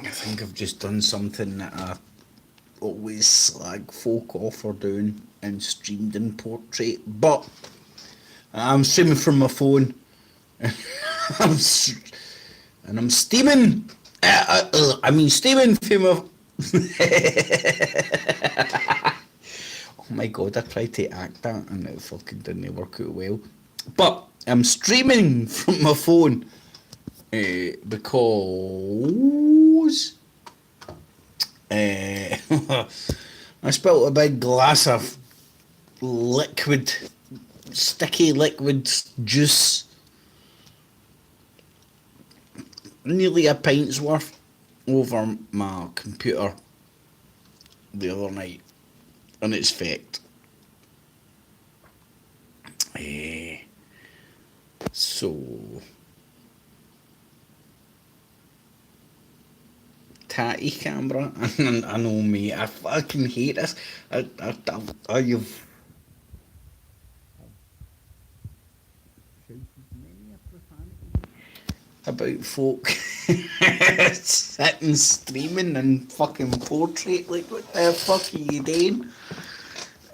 I think I've just done something that I always slag folk off for doing and streamed in portrait, but I'm streaming from my phone. I'm and I'm steaming. Steaming from my. Oh my god! I tried to act that and it fucking didn't work out well. But I'm streaming from my phone because uh, I spilt a big glass of liquid, sticky liquid juice, nearly a pint's worth, over my computer the other night, and it's faked. So tatty camera. I know me. I fucking hate this. You've about folk sitting streaming and fucking portrait. Like, what the fuck are you doing?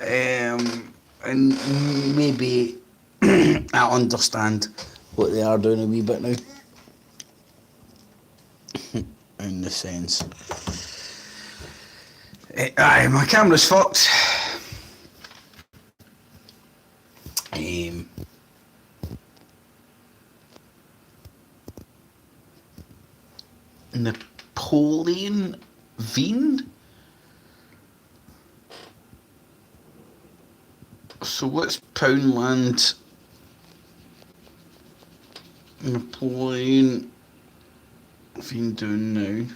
And maybe I understand what they are doing a wee bit now. In the sense. Aye, my camera's fucked. Napoleon Veen. So what's Poundland? Napoleon Veen doing now?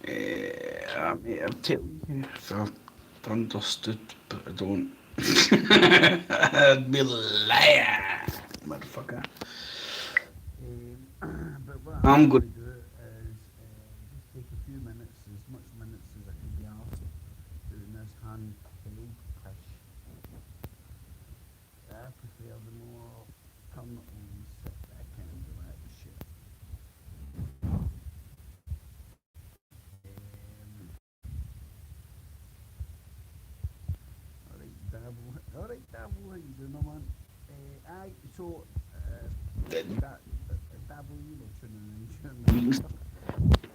I may have told you if I understood, but I don't. I'd be a liar, motherfucker. But what I'm going to do is just take a few minutes, as much minutes as I can be asked, doing this handheld push. I prefer the more turn and sit back and do that shit. Alright, Dabble, how you doing, man? Aye, so, Dabble, you were tuning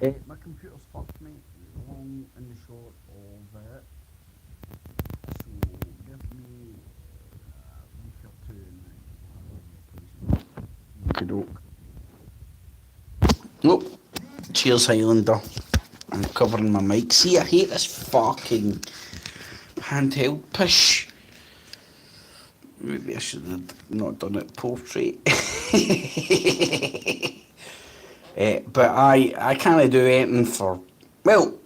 in. My computer's fucked, mate. The long and the short of it. So, give me a week or two and then doke. Nope. Cheers, Highlander. I'm covering my mic. See, I hate this fucking handheld push. Maybe I should have not done it portrait. But I can't do anything for, well,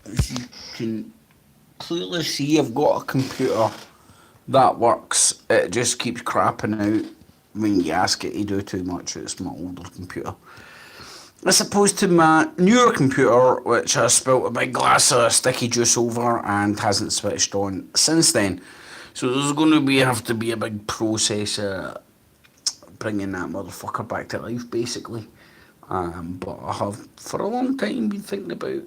as you can clearly see, I've got a computer that works. It just keeps crapping out when you ask it to do too much. It's my older computer, as opposed to my newer computer, which I spilt a big glass of sticky juice over and hasn't switched on since then. So there's going to have to be a big process of bringing that motherfucker back to life, basically. But I have for a long time been thinking about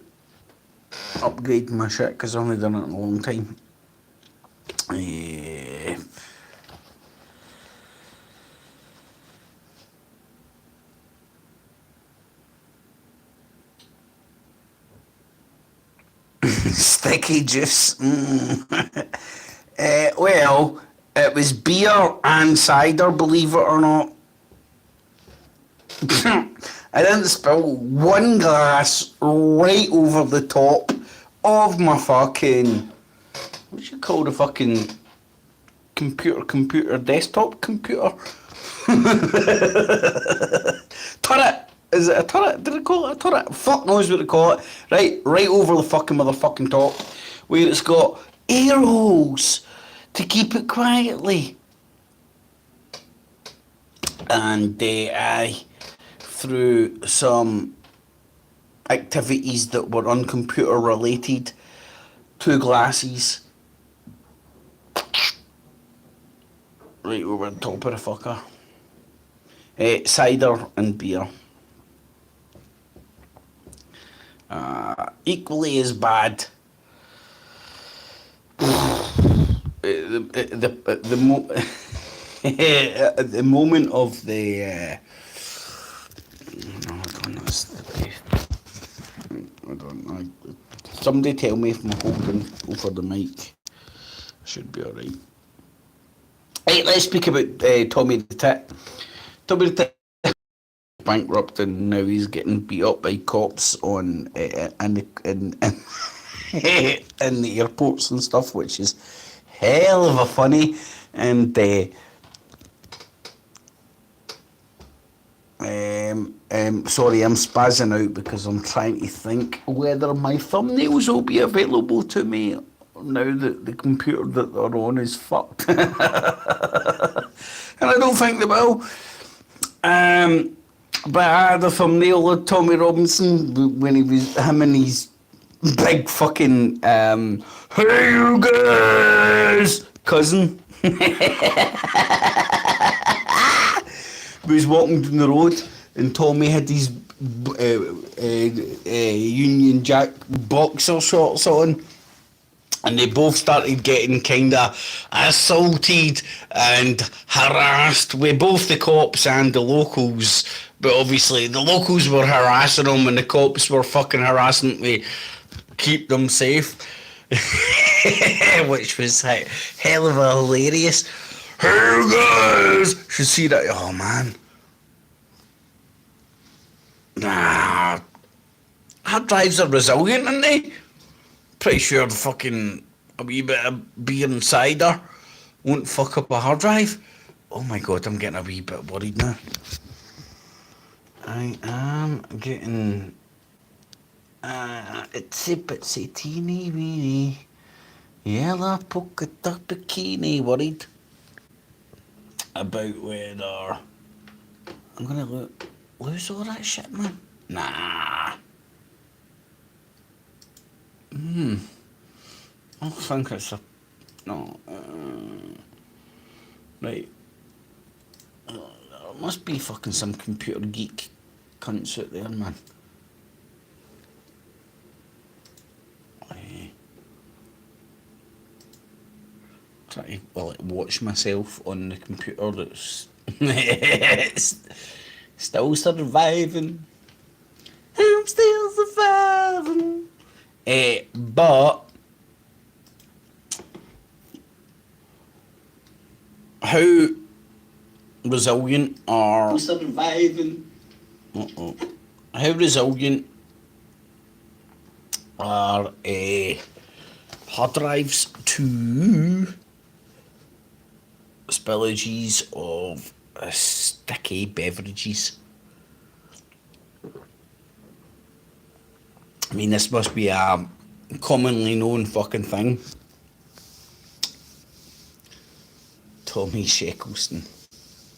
upgrading my shit because I've only done it in a long time. Sticky juice. Well, it was beer and cider, believe it or not. I didn't spill one glass right over the top of my fucking, what do you call the fucking computer, desktop computer? Turret! Is it a turret? Did I call it a turret? Fuck knows what to call it. Right over the fucking motherfucking top, where it's got air holes to keep it quietly. And I, through some activities that were uncomputer related, 2 glasses right over the top of the fucker. Cider and beer. Equally as bad. At the moment of the. No, I don't know. I don't know. Somebody tell me if I'm holding over the mic. Should be alright. Right, let's speak about Tommy the Tit. Tommy the Tit bankrupt and now he's getting beat up by cops on in the airports and stuff, which is hell of a funny. And sorry, I'm spazzing out because I'm trying to think whether my thumbnails will be available to me now that the computer that they're on is fucked. And I don't think they will. But I had a thumbnail of Tommy Robinson when he was him and his big fucking hey you guys cousin was walking down the road and Tommy had these Union Jack boxer shorts on. And they both started getting kind of assaulted and harassed with both the cops and the locals. But obviously the locals were harassing them and the cops were fucking harassing them to keep them safe. Which was hell of a hilarious. Hey guys! Should see that. Oh man. Nah. Hard drives are resilient, aren't they? Pretty sure the fucking a wee bit of beer and cider won't fuck up a hard drive. Oh my god, I'm getting a wee bit worried now. I am getting itsy bitsy teeny weeny yellow polka dot bikini worried about whether I'm gonna lose all that shit, man. Nah. I think it's a no. Right. There must be fucking some computer geek cunts out there, man. Try to watch myself on the computer that's still surviving. I'm still surviving. But how resilient are surviving? How resilient are hard drives to spillages of sticky beverages? I mean, this must be a commonly known fucking thing. Tommy Shackleton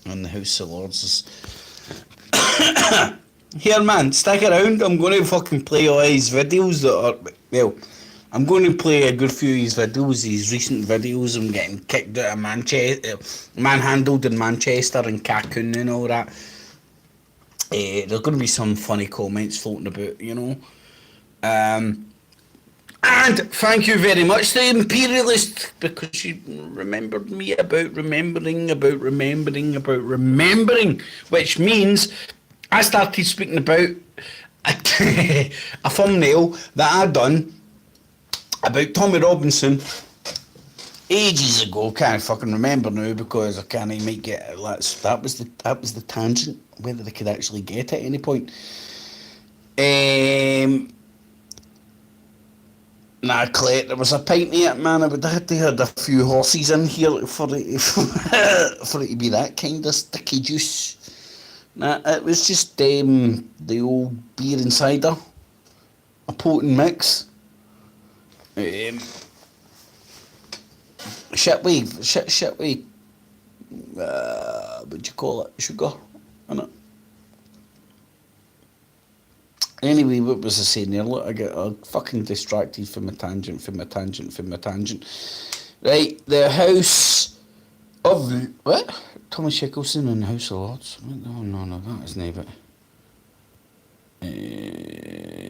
on the House of Lords is... Here, man, stick around. I'm going to fucking play all his videos that are... Well, I'm going to play a good few of his videos, his recent videos. I'm getting kicked out of Manchester, manhandled in Manchester and Cancun and all that. There's going to be some funny comments floating about, you know. And thank you very much, the Imperialist, because you remembered me about remembering, which means I started speaking about a thumbnail that I done about Tommy Robinson ages ago. Can't fucking remember now because I can't make it. That was the tangent. Whether they could actually get at any point. Nah, Clet, there was a pint of it, man. I would have to have a few horses in here for it to be that kind of sticky juice. Nah, it was just the old beer and cider, a potent mix. Shitwave, what'd you call it? Sugar, innit? Anyway, what was I saying there? Look, I get fucking distracted from my tangent. Right, the House Of the, what? Thomas Nicholson in House of Lords. No, no, no, that isn't it.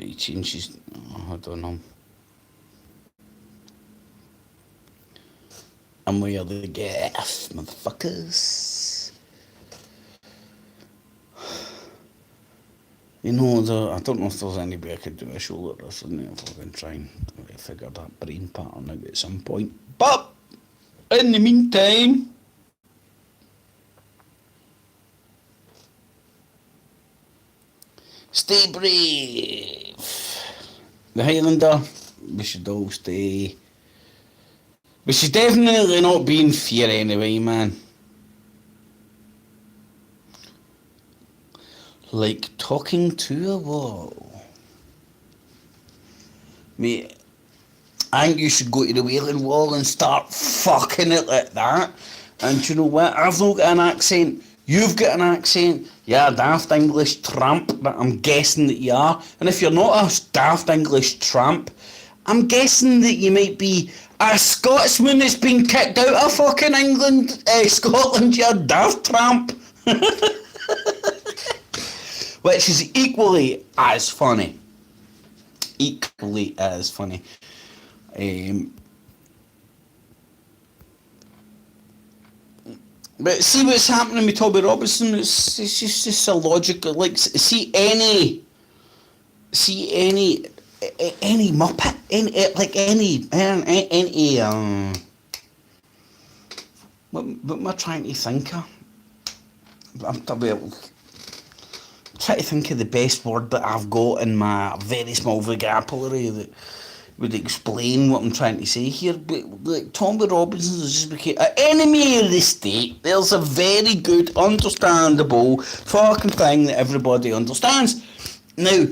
He changes. Oh, I don't know. And we are the gas, motherfuckers. You know, I don't know if there's anybody I could do a show like this, isn't it? If I can try and figure that brain pattern out at some point. But in the meantime, stay brave. The Highlander, we should all stay. We should definitely not be in fear anyway, man. Like talking to a wall. Mate, I think you should go to the Wailing Wall and start fucking it like that. And you know what? I've not got an accent. You've got an accent. You're a daft English tramp that I'm guessing that you are. And if you're not a daft English tramp, I'm guessing that you might be a Scotsman that's been kicked out of fucking England, Scotland, you daft tramp. Which is equally as funny. Equally as funny. But see what's happening with Tommy Robinson. It's just illogical. Like see any Muppet, what am I trying to think of? I'm trying to think of the best word that I've got in my very small vocabulary that would explain what I'm trying to say here. But like Tommy Robinson is just became an enemy of the state. There's a very good, understandable fucking thing that everybody understands. Now,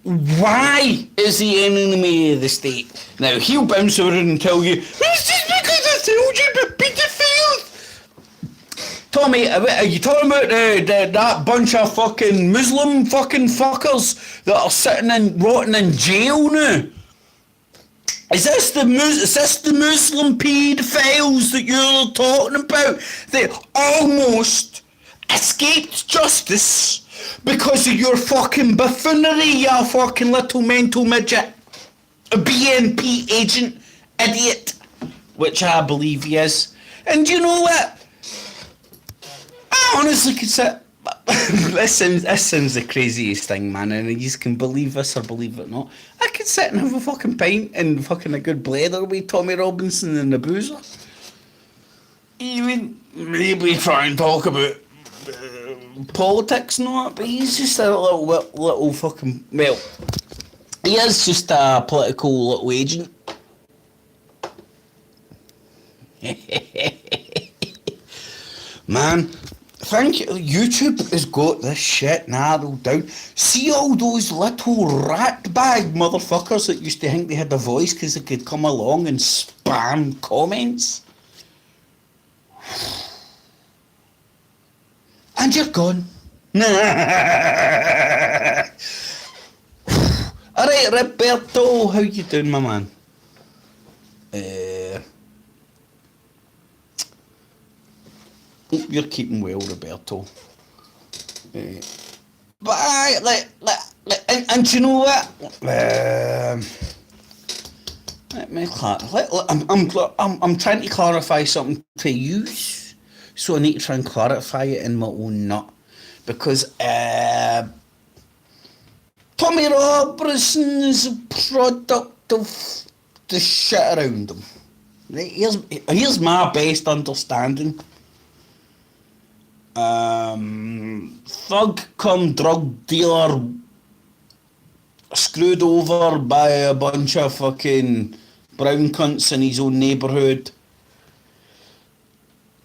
why is he an enemy of the state? Now, he'll bounce over and tell you, it's just because I told you about pedophiles. Tommy, are you talking about that bunch of fucking Muslim fucking fuckers that are sitting and rotting in jail now? Is this the Muslim paedophiles that you're talking about? They almost escaped justice because of your fucking buffoonery, you fucking little mental midget. A BNP agent, idiot. Which I believe he is. And you know what? I honestly could sit... this sounds the craziest thing, man, and you can believe this or believe it not. I could sit and have a fucking pint and fucking a good blather with Tommy Robinson and the boozer. Even maybe try and talk about politics and all that, but he's just a little fucking... Well, he is just a political little agent. Man, thank you. YouTube has got this shit narrowed down. See all those little rat bag motherfuckers that used to think they had a voice because they could come along and spam comments? And you're gone. Alright, Roberto, how you doing, my man? Hope you're keeping well, Roberto. But and you know what? I'm trying to clarify something to you, so I need to try and clarify it in my own nut, because Tommy Robertson is a product of the shit around him. Here's my best understanding. Thug cum drug dealer screwed over by a bunch of fucking brown cunts in his own neighbourhood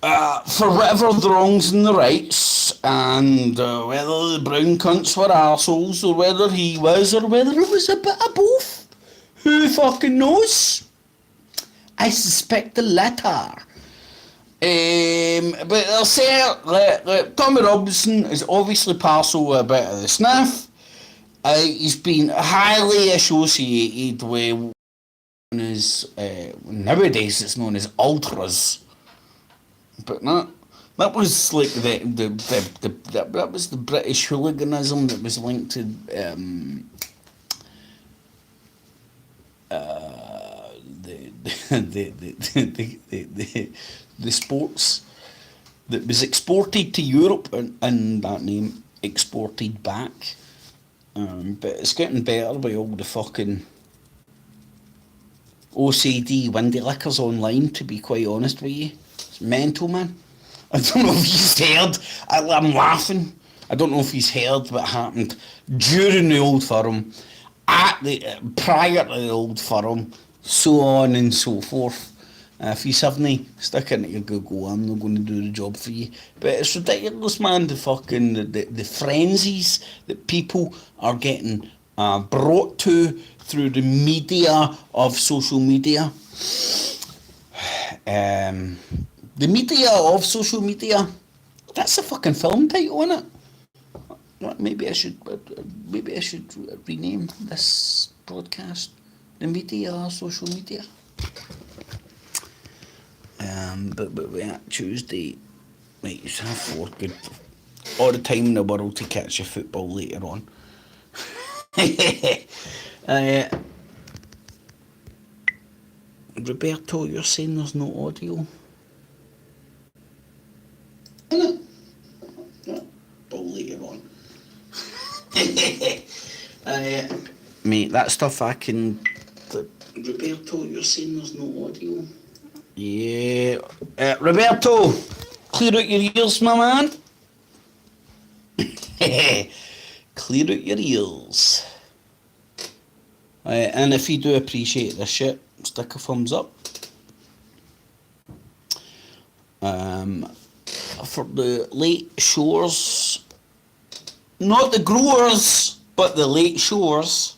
for whatever the wrongs and the rights, and whether the brown cunts were arseholes or whether he was, or whether it was a bit of both. Who fucking knows? I suspect the latter. But they'll say Tommy Robinson is obviously parcel a bit of the sniff. He's been highly associated with nowadays it's known as ultras. But that was like that was the British hooliganism that was linked to the, the sports that was exported to Europe, and that name exported back. But it's getting better with all the fucking OCD windy lickers online, to be quite honest with you. It's mental, man. I don't know if he's heard. I'm laughing. I don't know if he's heard what happened during the Old Firm, at the prior to the Old Firm, so on and so forth. If you haven't, stick into your Google. I'm not going to do the job for you. But it's ridiculous, man. The fucking the frenzies that people are getting brought to through the media of social media. The media of social media. That's a fucking film title, isn't it? Maybe I should rename this broadcast the media of social media. But we're at Tuesday. Right, it's 4:30. Good. All the time in the world to catch your football later on. Roberto, you're saying there's no audio? No. Ball later on. Mate, that stuff I can... Roberto, you're saying there's no audio? Yeah. Roberto, clear out your ears, my man. Clear out your ears. And if you do appreciate this shit, stick a thumbs up. For the late shores, not the growers, but the late shores,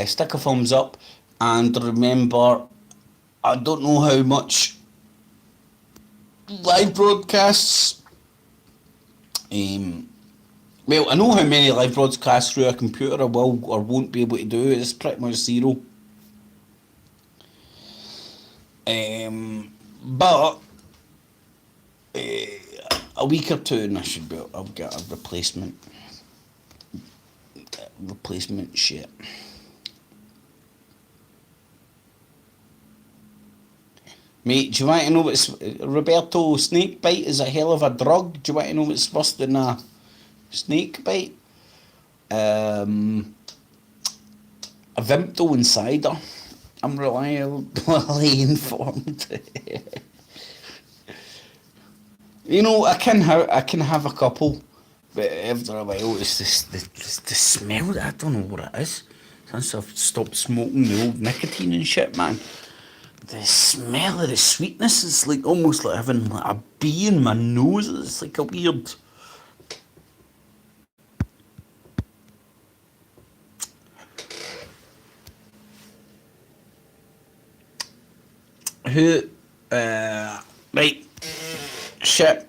stick a thumbs up. And remember, I don't know how much live broadcasts, well, I know how many live broadcasts through a computer I will or won't be able to do. It's pretty much zero. But a week or two and I'll get a replacement shit. Mate, do you want to know what's... Roberto, snake bite is a hell of a drug. Do you want to know what's worse than a snake bite? A Vimto Insider. I'm reliably informed. You know, I can have a couple, but after a while it's the smell. I don't know what it is. Since I've stopped smoking the old nicotine and shit, man. The smell of the sweetness is like almost like having like a bee in my nose. It's like a weird... Right. Shit.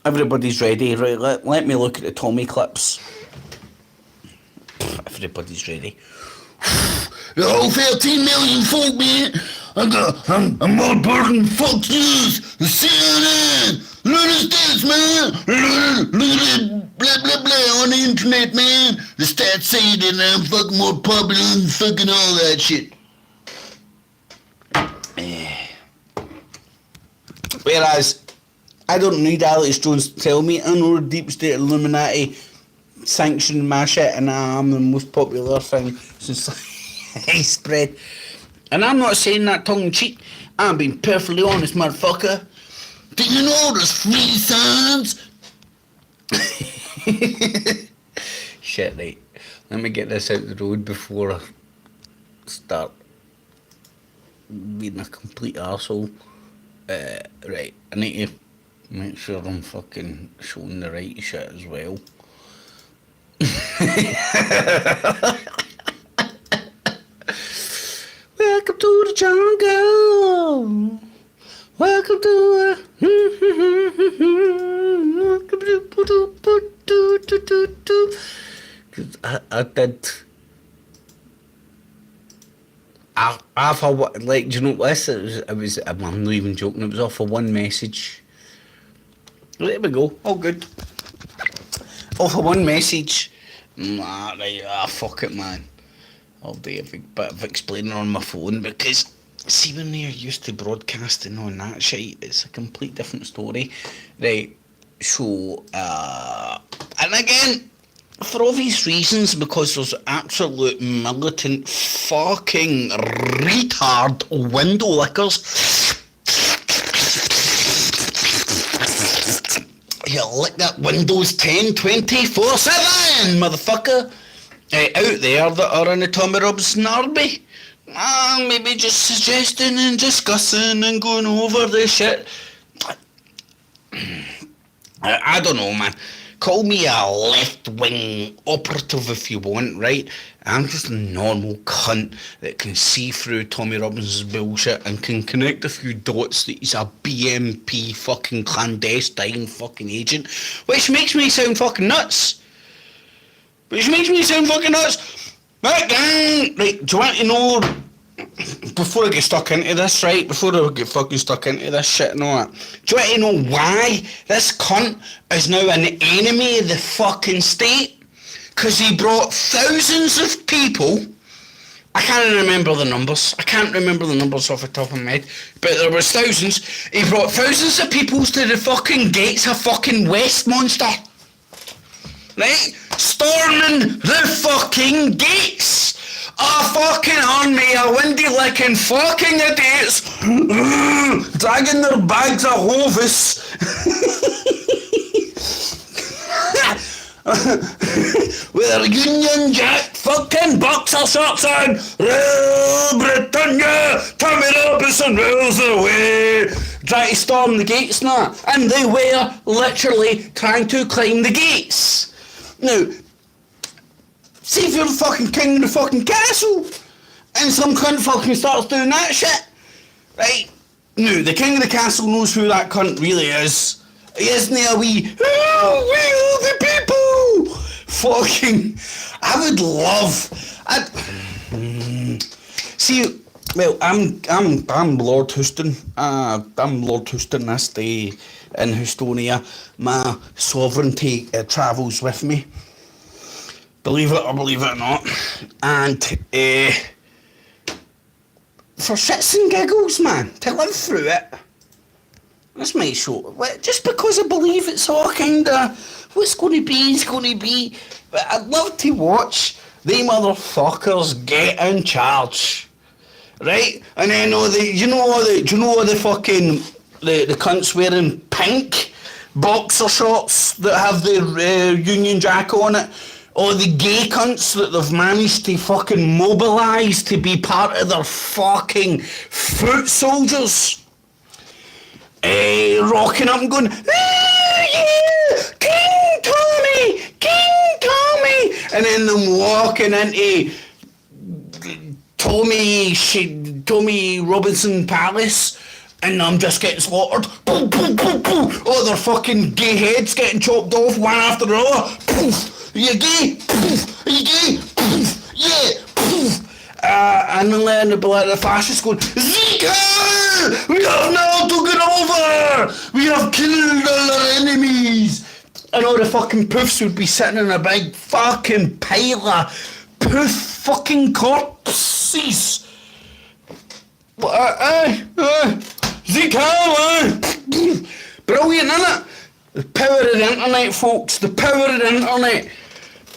Everybody's ready. Right, let me look at the Tommy clips. Everybody's ready. The whole 13 million folk, man. I'm more important than Fox News, the CNN, look at the stats, man. Look at that blah, blah, blah on the internet, man. The stats say that I'm fucking more popular than fucking all that shit. Whereas, I don't need Alex Jones to tell me. I know the deep state Illuminati sanctioned my shit and I'm the most popular thing since sliced bread. And I'm not saying that tongue-in-cheek. I'm being perfectly honest, motherfucker. Do you know there's free signs? Shit, right. Let me get this out the road before I start being a complete arsehole. Right, I need to make sure I'm fucking showing the right shit as well. Welcome to the jungle. Welcome to I've like, do you know what this? I'm not even joking. It was off of one message. There we go. All good. Off of one message. Right. Fuck it, man. I'll do a bit of explaining on my phone because see when they're used to broadcasting on that shit, it's a complete different story. Right. So, and again, for obvious reasons, because there's absolute militant fucking retard window lickers. You lick that Windows 10 24/7, motherfucker. Out there that are in the Tommy Robinson army. Maybe just suggesting and discussing and going over this shit. I don't know, man. Call me a left-wing operative if you want, right? I'm just a normal cunt that can see through Tommy Robinson's bullshit and can connect a few dots that he's a BMP fucking clandestine fucking agent, which makes me sound fucking nuts. Right, gang, right, do you want to know, before I get stuck into this, right, before I get fucking stuck into this shit and all that, do you want to know why this cunt is now an enemy of the fucking state? Because he brought thousands of people, I can't remember the numbers off the top of my head, but there was thousands. He brought thousands of people to the fucking gates of fucking Westminster, right, storming the fucking gates. A fucking army of windy licking fucking idiots dragging their bags of hovis with their Union Jack fucking boxer shorts on. Rule Britannia, Tommy Robinson rules the way. Trying to storm the gates now, and they were literally trying to climb the gates. Now, see if you're the fucking king of the fucking castle and some cunt fucking starts doing that shit, right? No, the king of the castle knows who that cunt really is. He isn't a wee, oh, we are the people! Fucking, I would love, see, well, I'm Lord Houston. I'm Lord Houston this day in Houstonia. My sovereignty travels with me. Believe it or believe it not. And for shits and giggles, man, to live through it. This might show, just because I believe it's all kinda, what's going to be is going to be. But I'd love to watch they motherfuckers get in charge. Right? And then do you know all the fucking, the cunts wearing pink boxer shorts that have the Union Jack on it? Or the gay cunts that they've managed to fucking mobilise to be part of their fucking foot soldiers. Rocking up and going, yeah, King Tommy! And then them walking into Tommy Robinson Palace, and I'm just getting slaughtered. Boom, boom, boom, boom. All their fucking gay heads getting chopped off one after the other. Poof. Are you gay? Poof. Are you gay? Poof. Yeah. Poof. And then the fascists going, Zika! We have now taken over! We have killed all our enemies! And all the fucking poofs would be sitting in a big fucking pile of poof fucking corpses. Zika! Brilliant, innit? The power of the internet, folks. The power of the internet.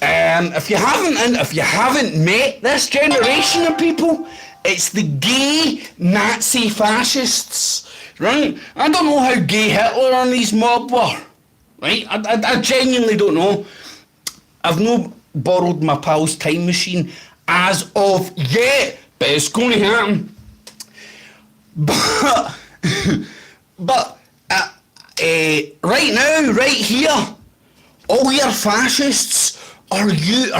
If you haven't met this generation of people, it's the gay Nazi fascists, right? I don't know how gay Hitler and his mob were, right? I genuinely don't know. I've not borrowed my pal's time machine as of yet, but it's going to happen. But right now, right here, all your fascists are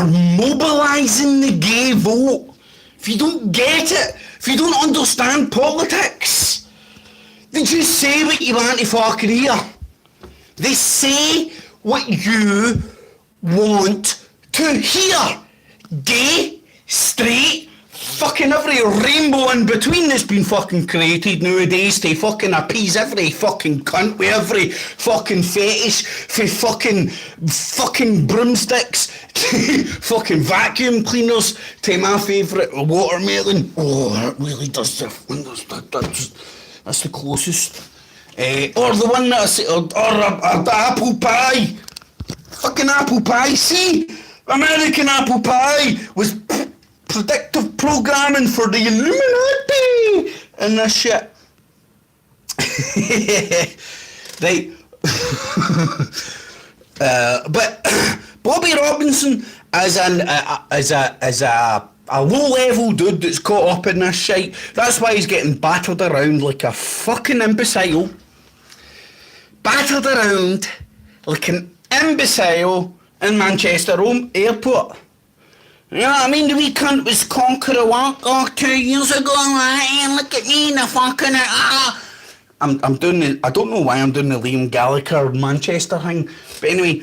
mobilising the gay vote. If you don't get it, if you don't understand politics, they just say what you want to fucking hear. They say what you want to hear. Gay, straight, fucking every rainbow in between has been fucking created nowadays to fucking appease every fucking cunt with every fucking fetish for fucking broomsticks to fucking vacuum cleaners to my favourite watermelon. Oh, that really does that's the closest. Or the one that I say, or the apple pie. Fucking apple pie. See? American apple pie was predictive programming for the Illuminati and this shit. Right. But Bobby Robinson as a low-level dude that's caught up in this shit. That's why he's getting battered around like a fucking imbecile. Battered around like an imbecile in Manchester Airport. You know what I mean? The wee cunt was conqueror walk 2 years ago. Hey, look at me in the fucking I'm doing the, I don't know why I'm doing the Liam Gallagher Manchester thing, but anyway,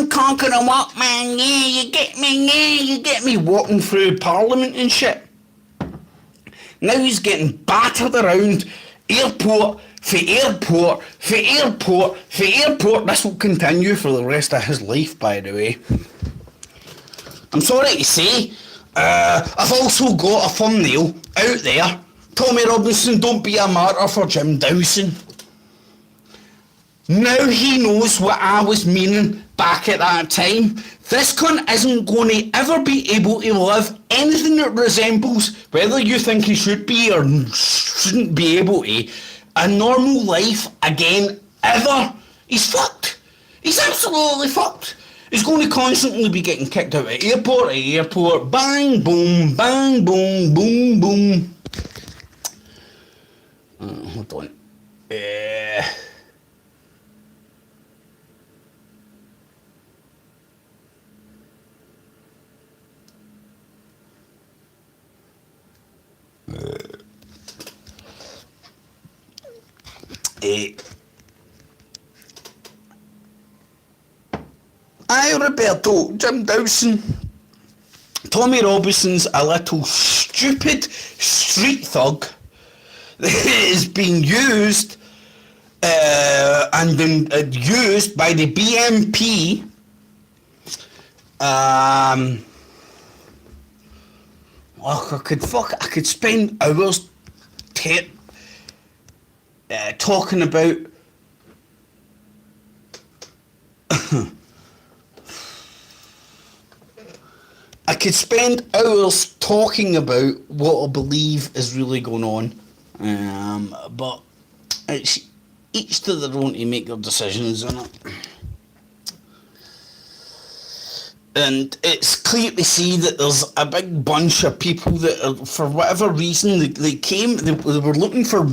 conqueror walk, man. Yeah, you get me walking through Parliament and shit. Now he's getting battered around airport for airport for airport for airport. This will continue for the rest of his life, by the way. I'm sorry to say, I've also got a thumbnail out there. Tommy Robinson, don't be a martyr for Jim Dawson. Now he knows what I was meaning back at that time. This cunt isn't going to ever be able to live anything that resembles, whether you think he should be or shouldn't be able to, a normal life again, ever. He's fucked. He's absolutely fucked. He's going to constantly be getting kicked out of airport to airport. Bang, boom, boom, boom. Hold on. Aye, Roberto, Jim Dawson. Tommy Robinson's a little stupid street thug that is being used and been used by the BNP I could spend hours talking about I could spend hours talking about what I believe is really going on, but it's each to their own to make their decisions on it. And it's clear to see that there's a big bunch of people that, are, for whatever reason, they were looking for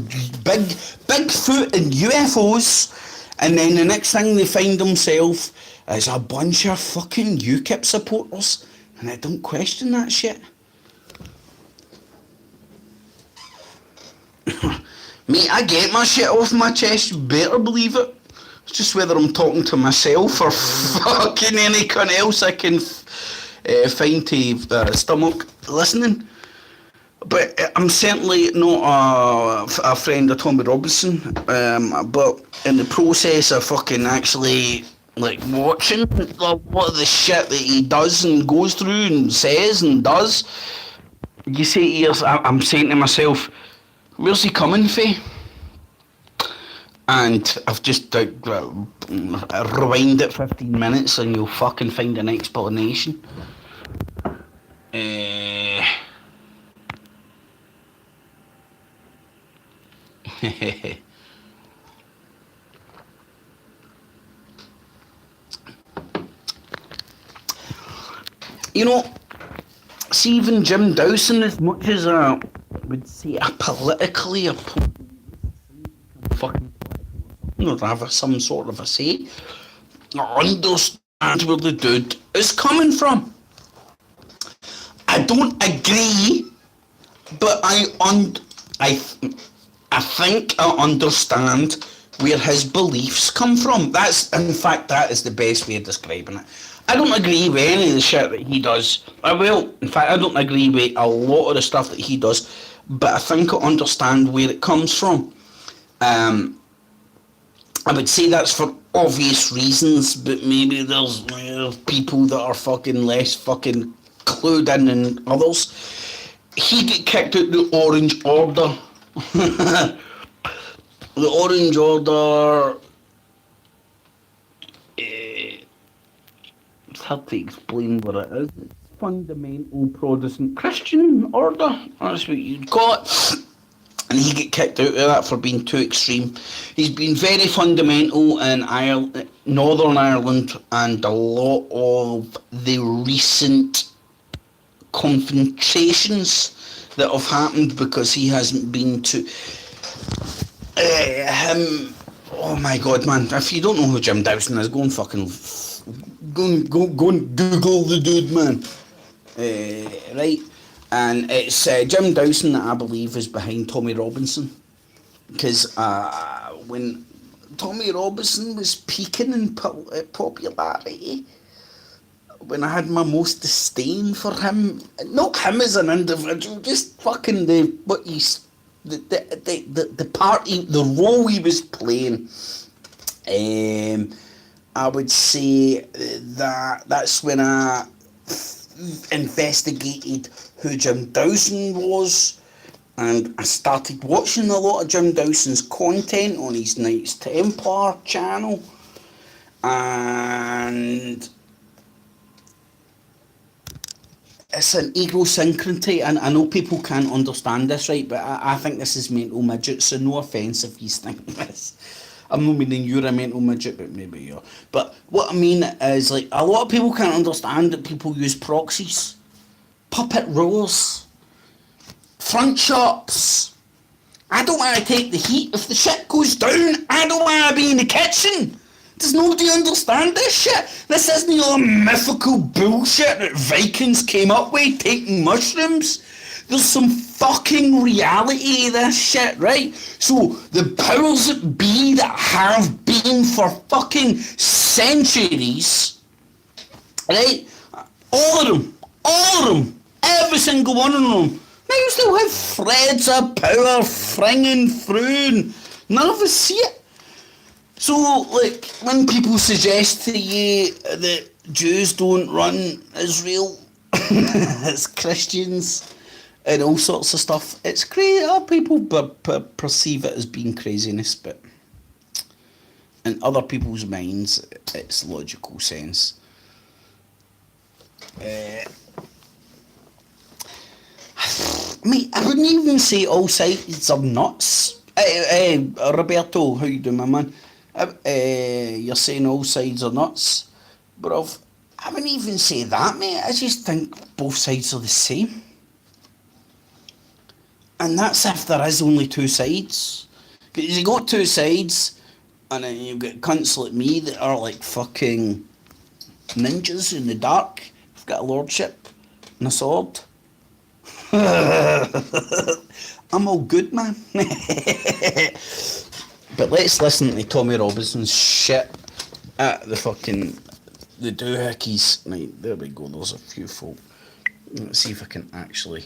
Bigfoot and UFOs, and then the next thing they find themselves is a bunch of fucking UKIP supporters, and I don't question that shit. Mate, I get my shit off my chest, you better believe it. It's just whether I'm talking to myself or fucking any cunt else I can find to stomach listening. But I'm certainly not a friend of Tommy Robinson. But in the process of fucking actually like watching what the shit that he does and goes through and says and does, you say to yourself, I'm saying to myself, where's he coming from? And I've just rewind it 15 minutes and you'll fucking find an explanation. You know, see, even Jim Dawson, as much as I would say a politically fucking or have some sort of a say, I understand where the dude is coming from. I don't agree, but I think I understand where his beliefs come from. In fact, that is the best way of describing it. I don't agree with any of the shit that he does. I will. In fact, I don't agree with a lot of the stuff that he does, but I think I understand where it comes from. Um, I would say that's for obvious reasons, but maybe there's people that are fucking less fucking clued in than others. He get kicked out the Orange Order. The Orange Order. It's hard to explain what it is. It's fundamental Protestant Christian order. That's what you'd call it. And he get kicked out of that for being too extreme. He's been very fundamental in Ireland, Northern Ireland, and a lot of the recent confrontations that have happened because he hasn't been to him. Oh my god, man! If you don't know who Jim Dowson is, go and fucking go and Google the dude, man. Right, and it's Jim Dowson that I believe is behind Tommy Robinson, because when Tommy Robinson was peaking in popularity, when I had my most disdain for him, not him as an individual, just fucking the what he's the party, the role he was playing. I would say that's when I investigated who Jim Dowson was, and I started watching a lot of Jim Dowson's content on his Knights Templar channel, and it's an idiosyncrasy, and I know people can't understand this, right? But I think this is mental midget, so no offence if you think this. I'm not meaning you're a mental midget, but maybe you're. But what I mean is, like, a lot of people can't understand that people use proxies, puppet rulers, front shops. I don't want to take the heat. If the shit goes down, I don't want to be in the kitchen. Does nobody understand this shit? This isn't all mythical bullshit that Vikings came up with, taking mushrooms. There's some fucking reality to this shit, right? So the powers that be that have been for fucking centuries, right? All of them, every single one of them. Now you still have threads of power fringing through, and none of us see it. So, like, when people suggest to you that Jews don't run Israel, it's Christians and all sorts of stuff, it's crazy. People perceive it as being craziness, but in other people's minds, it's logical sense. Mate, I wouldn't even say all sides are nuts. Roberto, how you doing, my man? You're saying all sides are nuts, but I wouldn't even say that, mate. I just think both sides are the same, and that's if there is only two sides. Because you got two sides, and then you've got cunts like me that are like fucking ninjas in the dark. I've got a lordship and a sword. I'm all good, man. But let's listen to Tommy Robinson's shit at the fucking the doohickeys. Right, there we go. There's a few folk. Let's see if I can actually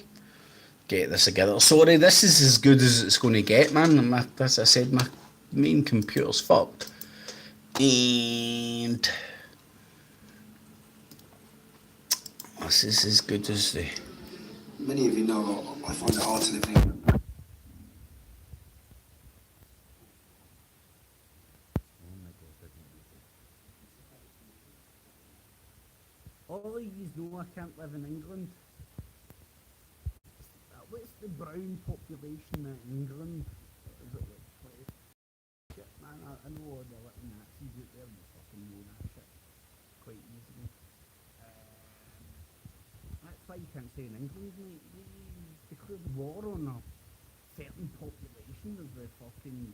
get this together. Sorry, this is as good as it's going to get, man. As I said, my main computer's fucked, and this is as good as the. Many of you know I find it hard to live in England. All of you know I can't live in England. What's the brown population in England? Is it like 20? Shit, man, I know all the little Nazis out there, they fucking know that shit quite easily. That's why you can't say in England, mate. You declared war on a certain population of the fucking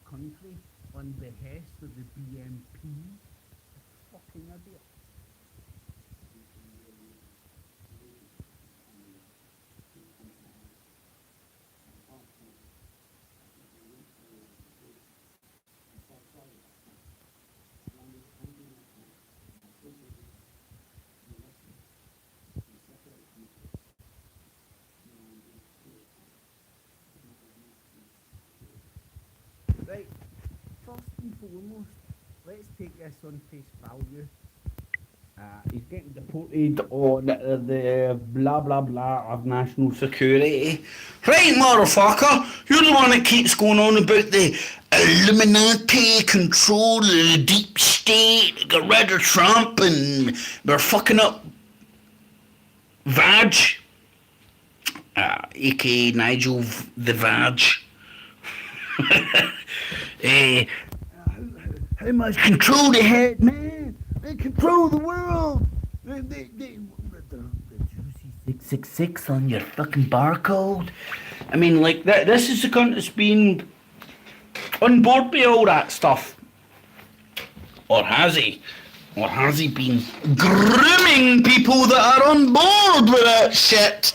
country on behest of the BNP. Fucking idiot. Right, first and foremost, let's take this on face value. He's getting deported on the blah blah blah of national security. Right, motherfucker, you're the one that keeps going on about the Illuminati control the deep state, got rid of Trump, and they're fucking up Vag, aka Nigel the Vag. How much control they had, man? They control the world. The juicy 666 on your fucking barcode. I mean, like, this is the cunt that's been on board with all that stuff. Or has he? Or has he been grooming people that are on board with that shit?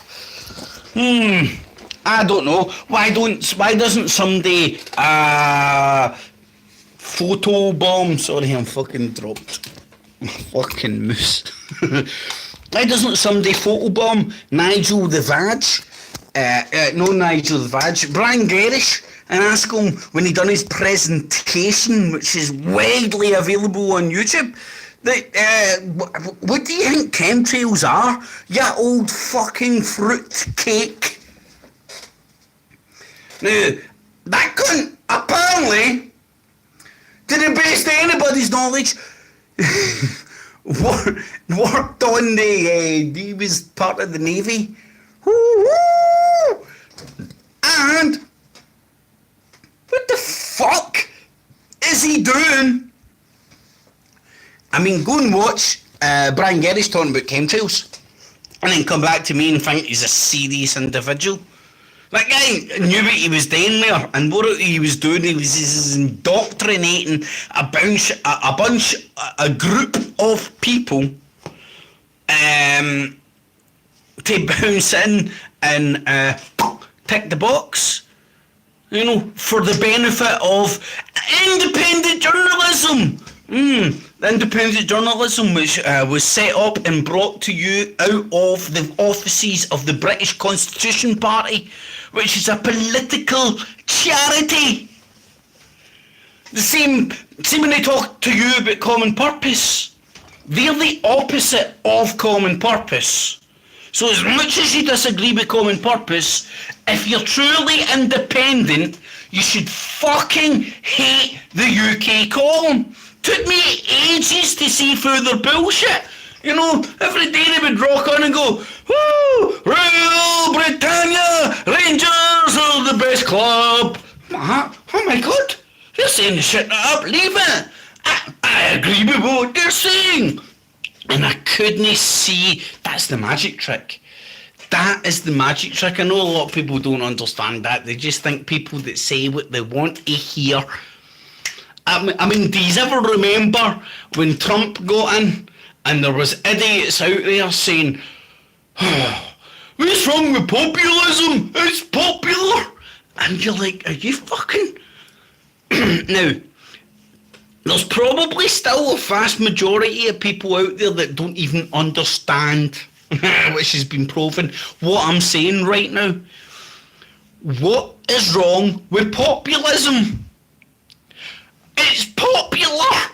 I don't know. Why doesn't somebody photobomb? Sorry, I'm fucking dropped my fucking moose. Why doesn't somebody photobomb Nigel the Vag? No Nigel the Vag, Brian Gerrish, and ask him when he done his presentation, which is widely available on YouTube, that what do you think chemtrails are? You old fucking fruit cake. Now, that cunt, apparently, to the best of anybody's knowledge, worked on he was part of the Navy. Woo-hoo! And what the fuck is he doing? I mean, go and watch Brian Gerrish talking about chemtrails, and then come back to me and think he's a serious individual. That guy knew what he was doing there, and what he was doing, he was indoctrinating a group of people to bounce in and tick the box, you know, for the benefit of independent journalism. The independent journalism which was set up and brought to you out of the offices of the British Constitution Party, which is a political charity. The same when they talk to you about common purpose, they're the opposite of common purpose. So as much as you disagree with common purpose, if you're truly independent, you should fucking hate the UK column. Took me ages to see through their bullshit. You know, every day they would rock on and go, woo, Royal Britannia Rangers are the best club. Oh my God, they're saying the shit up, leave it. I agree with what they're saying. And I couldn't see, that's the magic trick. That is the magic trick. I know a lot of people don't understand that. They just think people that say what they want to hear. I mean, do you ever remember when Trump got in and there was idiots out there saying, oh, what's wrong with populism? It's popular. And you're like, are you fucking... Now, there's probably still a vast majority of people out there that don't even understand, which has been proven, what I'm saying right now. What is wrong with populism? It's popular!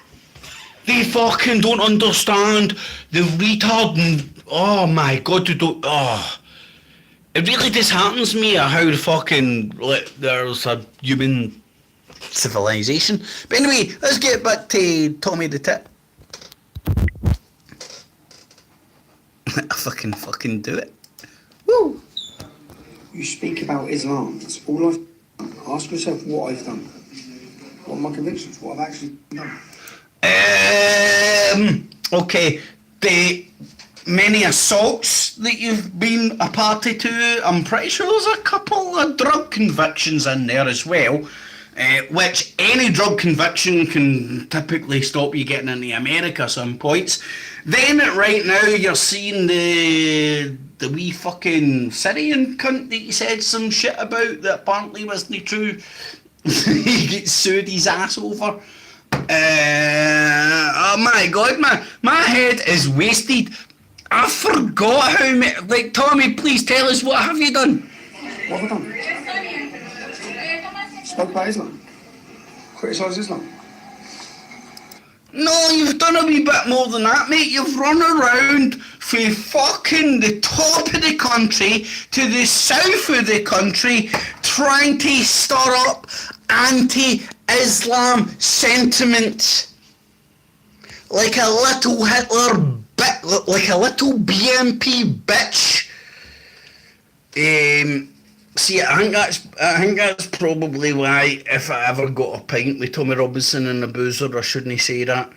They fucking don't understand the retard and, oh my God, they don't, oh. It really disheartens me how fucking, like, there's a human civilization. But anyway, let's get back to Tommy the Tit. I fucking do it. Woo! You speak about Islam. That's all I've done. Ask yourself what I've done. What are my convictions? What I've actually done. Okay. The many assaults that you've been a party to, I'm pretty sure there's a couple of drug convictions in there as well. Which any drug conviction can typically stop you getting into America some points. Then right now you're seeing the wee fucking Syrian cunt that you said some shit about that apparently wasn't true. He gets sued his ass over. Oh my God, my head is wasted. I forgot how many, like, Tommy, please tell us, what have you done? What have I done? Spoke about Islam. criticise Islam? No, you've done a wee bit more than that, mate. You've run around from fucking the top of the country to the south of the country trying to stir up anti-Islam sentiment. Like a little Hitler like a little BMP bitch. See, I think that's probably why if I ever got a pint with Tommy Robinson and a boozer, I shouldn't say that.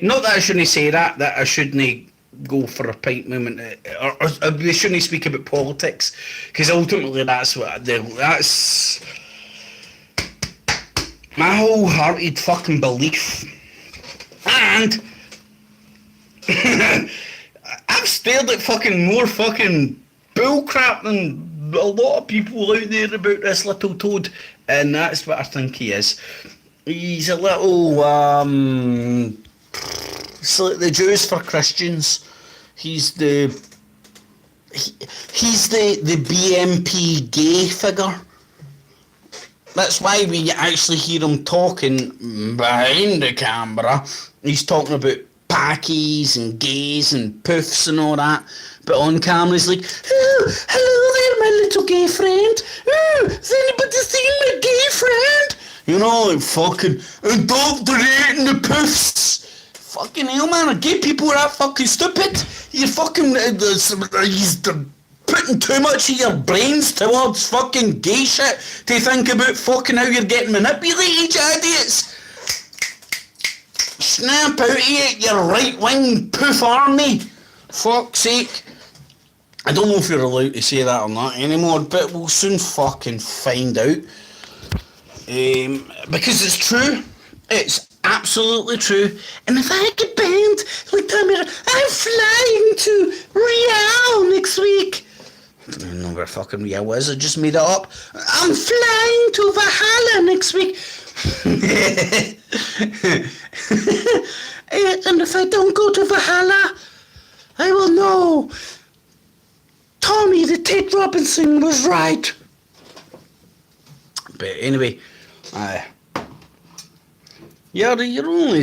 Not that I shouldn't say that I shouldn't go for a pint moment, or we shouldn't speak about politics, because ultimately that's what I do. That's my wholehearted fucking belief. And I've stared at fucking more fucking bullcrap than a lot of people out there about this little toad, and that's what I think he is. He's a little it's like the Jews for Christians. He's the BMP gay figure. That's why we actually hear him talking behind the camera. He's talking about packies and gays and puffs and all that. But on camera he's like, oh, hello there, my little gay friend. Oh, has anybody seen my gay friend? You know, like fucking indoctrinating the puffs. Fucking hell, man, are gay people that fucking stupid? You fucking, he's putting too much of your brains towards fucking gay shit to think about fucking how you're getting manipulated, you idiots. Snap out of it, you right-wing poof army. Fuck's sake. I don't know if you're allowed to say that or not anymore, but we'll soon fucking find out. Because it's true. It's absolutely true. And if I get banned, like Tommy, I'm flying to Real next week. I don't know where fucking Real is, I just made it up. I'm flying to Valhalla next week. And if I don't go to Valhalla, I will know Tommy the Ted Robinson was right. But anyway, you're only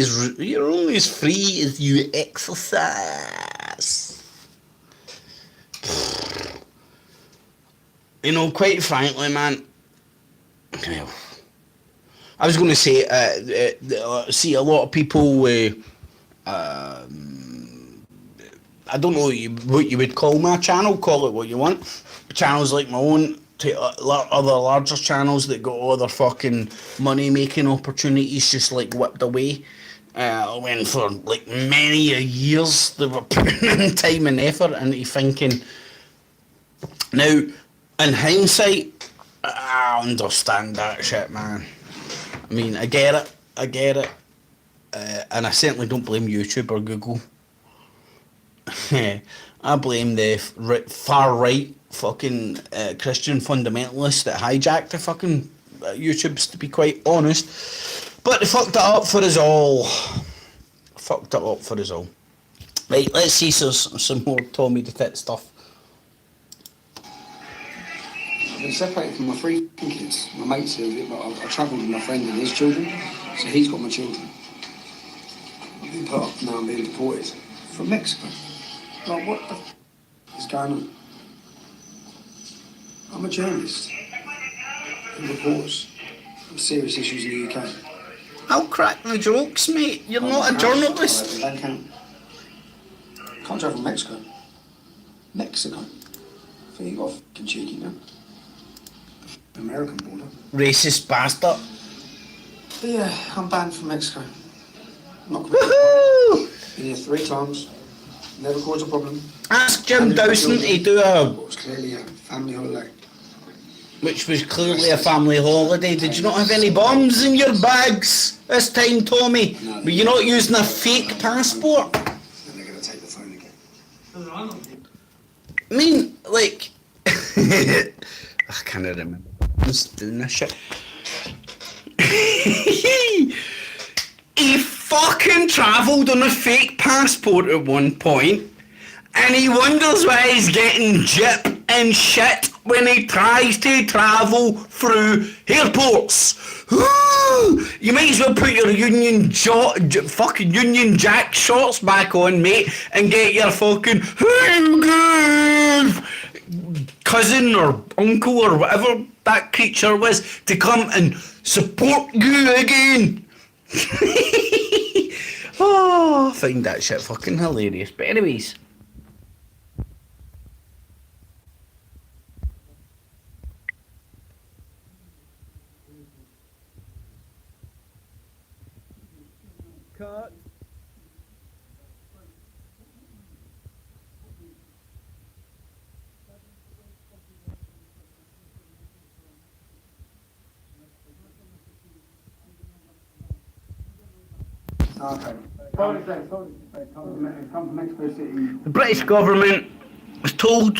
as free as you exercise. You know, quite frankly, man. I was going to say, see a lot of people. I don't know what you would call my channel. Call it what you want. Channels like my own, to other larger channels that got all their fucking money making opportunities just like whipped away. When for like many a years they were putting in time and effort into thinking. Now, in hindsight, I understand that shit, man. I mean, I get it, and I certainly don't blame YouTube or Google. I blame the far right fucking Christian fundamentalists that hijacked the fucking YouTubes, to be quite honest. But they fucked it up for us all. Right, let's see some more Tommy the Tit stuff. I've been separated from my three kids. My mates here, but I travelled with my friend and his children, so he's got my children. I've been put up, now I'm being deported from Mexico. Like, what the is going on? I'm a journalist who reports on serious issues in the UK. I'll crack the jokes, mate. You're not a journalist. Can't travel from Mexico. Mexico? I think you got fucking cheeky now. American border. Racist bastard. But yeah, I'm banned from Mexico. Not Woohoo! been here 3 times. Never caused a problem. Ask Jim Dawson to do What was clearly a family holiday. Which was clearly a family holiday. Did you not have any bombs in your bags this time, Tommy? No, Were you not using a fake passport? Then they're going to take the phone again. I mean, like... I can't remember. I'm just doing this shit. He fucking travelled on a fake passport at one point, and he wonders why he's getting gypped in shit when he tries to travel through airports. You might as well put your fucking Union Jack shorts back on, mate, and get your fucking cousin or uncle or whatever that creature was to come and support you again. Oh, I find that shit fucking hilarious. But anyways. Cut. Okay. Come from Mexico City. The British government was told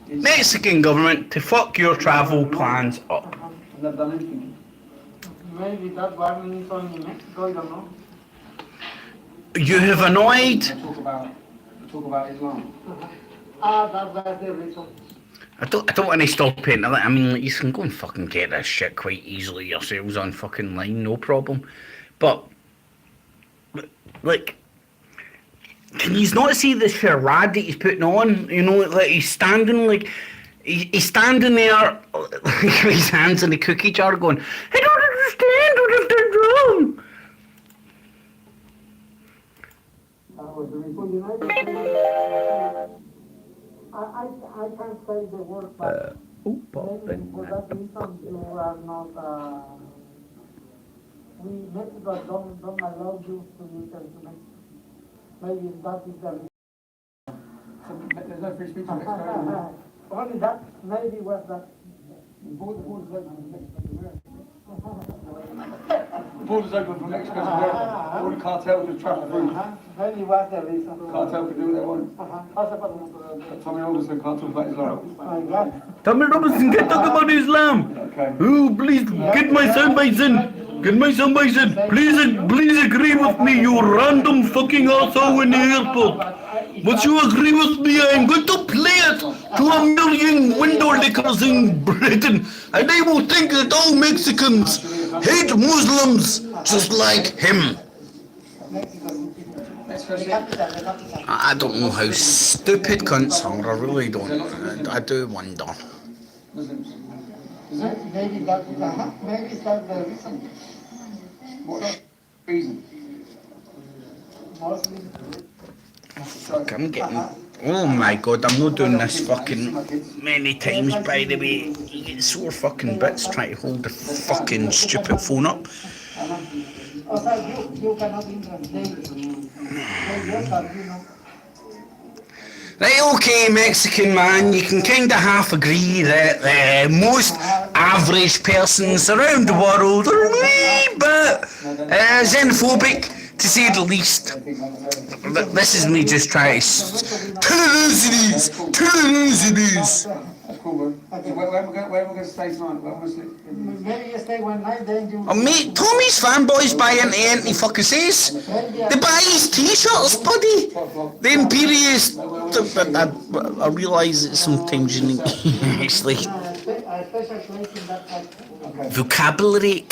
Mexican government to fuck your travel plans up. I've never done anything. Maybe that government is only in Mexico, I don't know. You have annoyed. Talk about Islam. That's the reason. I don't want to stop it. I mean, like, you can go and fucking get this shit quite easily yourselves on fucking line, no problem. But, like, can you not see the charade that he's putting on? You know, like he's standing there with his hands in the cookie jar going, I don't understand what I've done wrong. I can't say the word, but maybe for that reason you are not. We Mexico don't allow you to return to Mexico. Maybe that is the reason. There's no free speech in Mexico. Only that maybe was that. The border's open from Mexico to America. The border's open from Mexico to America. All the cartels just travel through. Maybe was the reason. Cartel can do what they want. Tommy Robinson can't talk about Islam. My God. Tommy Robinson can talk about Islam. Okay. Oh, please get my son Bison. Get my son Bison. Please agree with me, you random fucking asshole in the airport. Would you agree with me? I'm going to play it to 1 million window lickers in Britain, and they will think that all Mexicans hate Muslims just like him. I don't know how stupid cunts are, I really don't. I do wonder. Maybe that's the reason. What reason? Fuck, I'm getting... Oh my god, I'm not doing this fucking many times, by the way. You get sore fucking bits trying to hold the fucking stupid phone up. Right, okay, Mexican man, you can kind of half agree that most average persons around the world are a wee bit xenophobic, to say the least. This is me just trying to tell these. That's cool, man. Where am I going to stay tonight? Maybe you stay one night, then you... Oh, mate, Tommy's fanboys buy into anything he fucking says. They buy his t-shirts, buddy. The Imperious... I realise that sometimes you need to actually... vocabulary.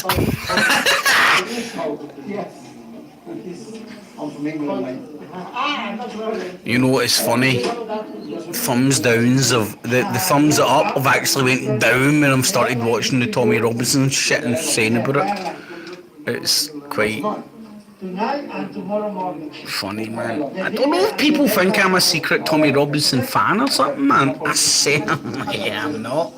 I'm from England, mate. You know what is funny? Thumbs downs of the thumbs up have actually went down when I've started watching the Tommy Robinson shit and saying about it. It's quite funny, man. I don't know if people think I'm a secret Tommy Robinson fan or something, man. I certainly am not.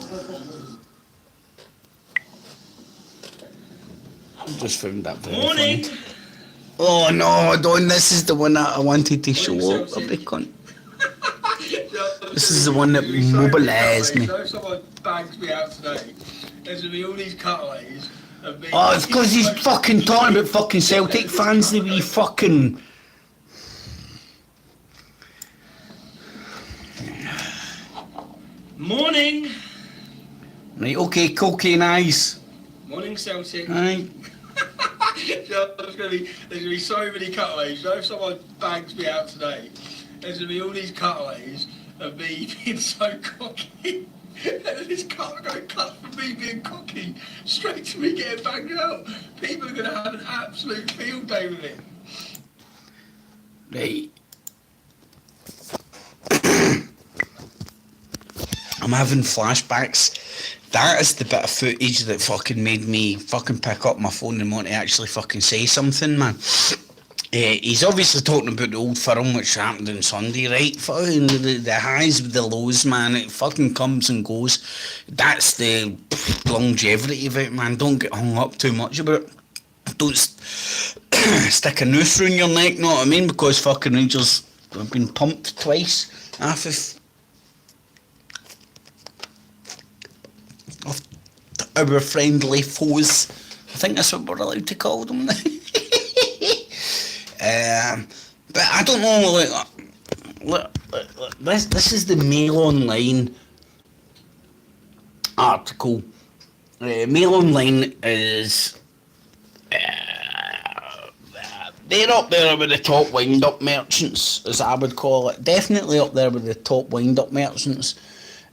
I just found that very Morning. funny. Oh no, Don, this is the one that I wanted to show up a bit cunt. This is the one that mobilised me. So if someone bangs me out today, there's going to be all these cutaways of me. Oh, it's because he's fucking talking about fucking Celtic fans, the wee fucking... Morning. Right, okay, cocaine eyes. Morning, Celtic. Right. There's going to be so many cutaways. So if someone bangs me out today, there's going to be all these cutaways of me being so cocky. And then this car going cut from me being cocky straight to me getting banged out. People are going to have an absolute field day with it. Right. I'm having flashbacks. That is the bit of footage that fucking made me fucking pick up my phone and want to actually fucking say something, man. He's obviously talking about the old firm which happened on Sunday, right? Fucking the highs with the lows, man. It fucking comes and goes. That's the longevity of it, man. Don't get hung up too much about it. Don't stick a noose around your neck, know what I mean? Because fucking Rangers have been pumped twice off of our friendly foes. I think that's what we're allowed to call them now. But I don't know, look, this is the Mail Online article. Mail Online is they're up there with the top wind-up merchants, as I would call it. Definitely up there with the top wind-up merchants,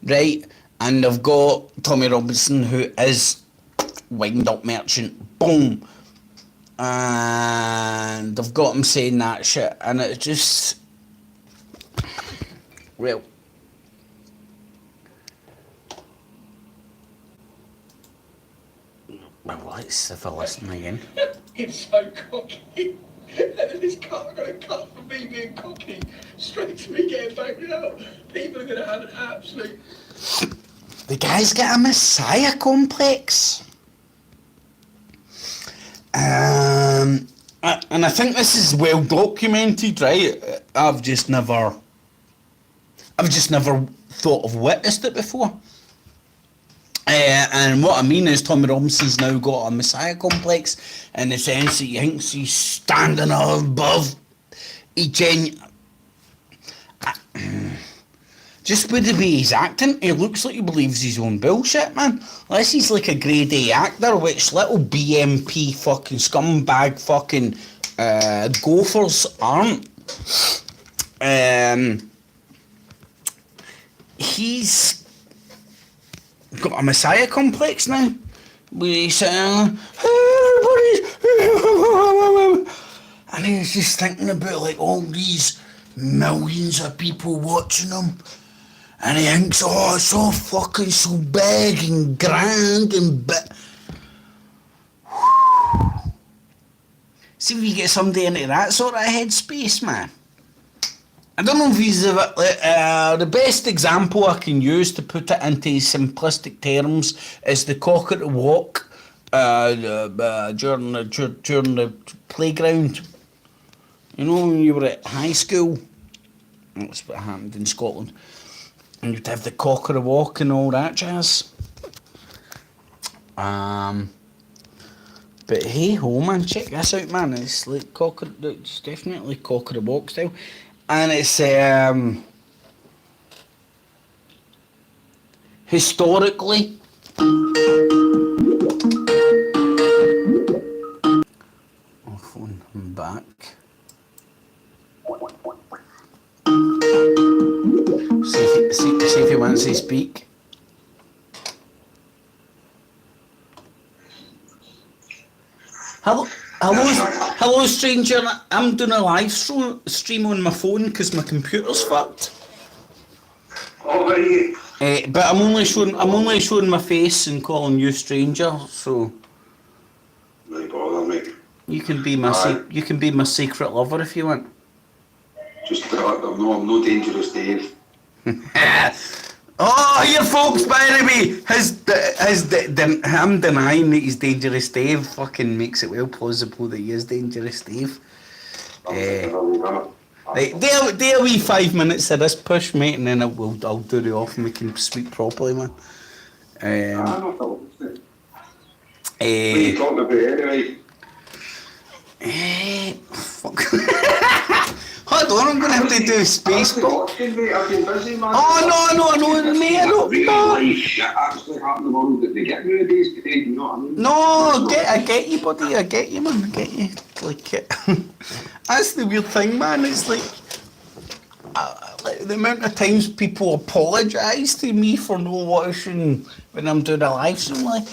right? And they've got Tommy Robinson, who is wind-up merchant. Boom. And they've got him saying that shit, and it just, well, let's have a listen again. It's so cocky. And then this car going cut from me being cocky straight to me getting banged out. People are going to have an absolute... The guy's got a messiah complex. And I think this is well documented, right? I've just never thought of witnessed it before. And what I mean is Tommy Robinson's now got a messiah complex in the sense that he thinks he's standing above each end. Just with the way he's acting, he looks like he believes his own bullshit, man. Unless he's like a grade A actor, which little BMP fucking scumbag fucking gophers aren't. He's got a messiah complex now. Where he's saying, and he's just thinking about like all these millions of people watching him. And he thinks, oh, it's all fucking so big and grand and see if you get somebody into that sort of headspace, man. I don't know if he's the best example I can use to put it into simplistic terms is the cock at the walk during the playground. You know, when you were at high school, that's what happened in Scotland. And you'd have the cock of the walk and all that jazz. But hey ho, man, check this out, man. It's like it's definitely cock of the walk style, and it's historically. Oh, phone, I'm back. See if he wants to speak. Hello, stranger. I'm doing a live stream on my phone because my computer's fucked. Oh, are you? But I'm only showing my face and calling you stranger. So. No bother, mate. You can be my secret lover if you want. Just I'm no dangerous, Dave. Oh, here, folks, by the way, him denying that he's Dangerous Dave fucking makes it well plausible that he is Dangerous Dave. Right, there we 5 minutes of this push, mate, and then I'll do the off and we can speak properly, man. What are you talking about anyway? Fuck. Hold on, I'm going to have to do space. I've been busy, man. Oh, no, mate, I don't know. Shit actually happening on that they get nowadays today, you know what I mean? No, I get you, buddy, I get you, man, I get you. Like, that's the weird thing, man, it's like like, the amount of times people apologise to me for no watching when I'm doing a live stream, like,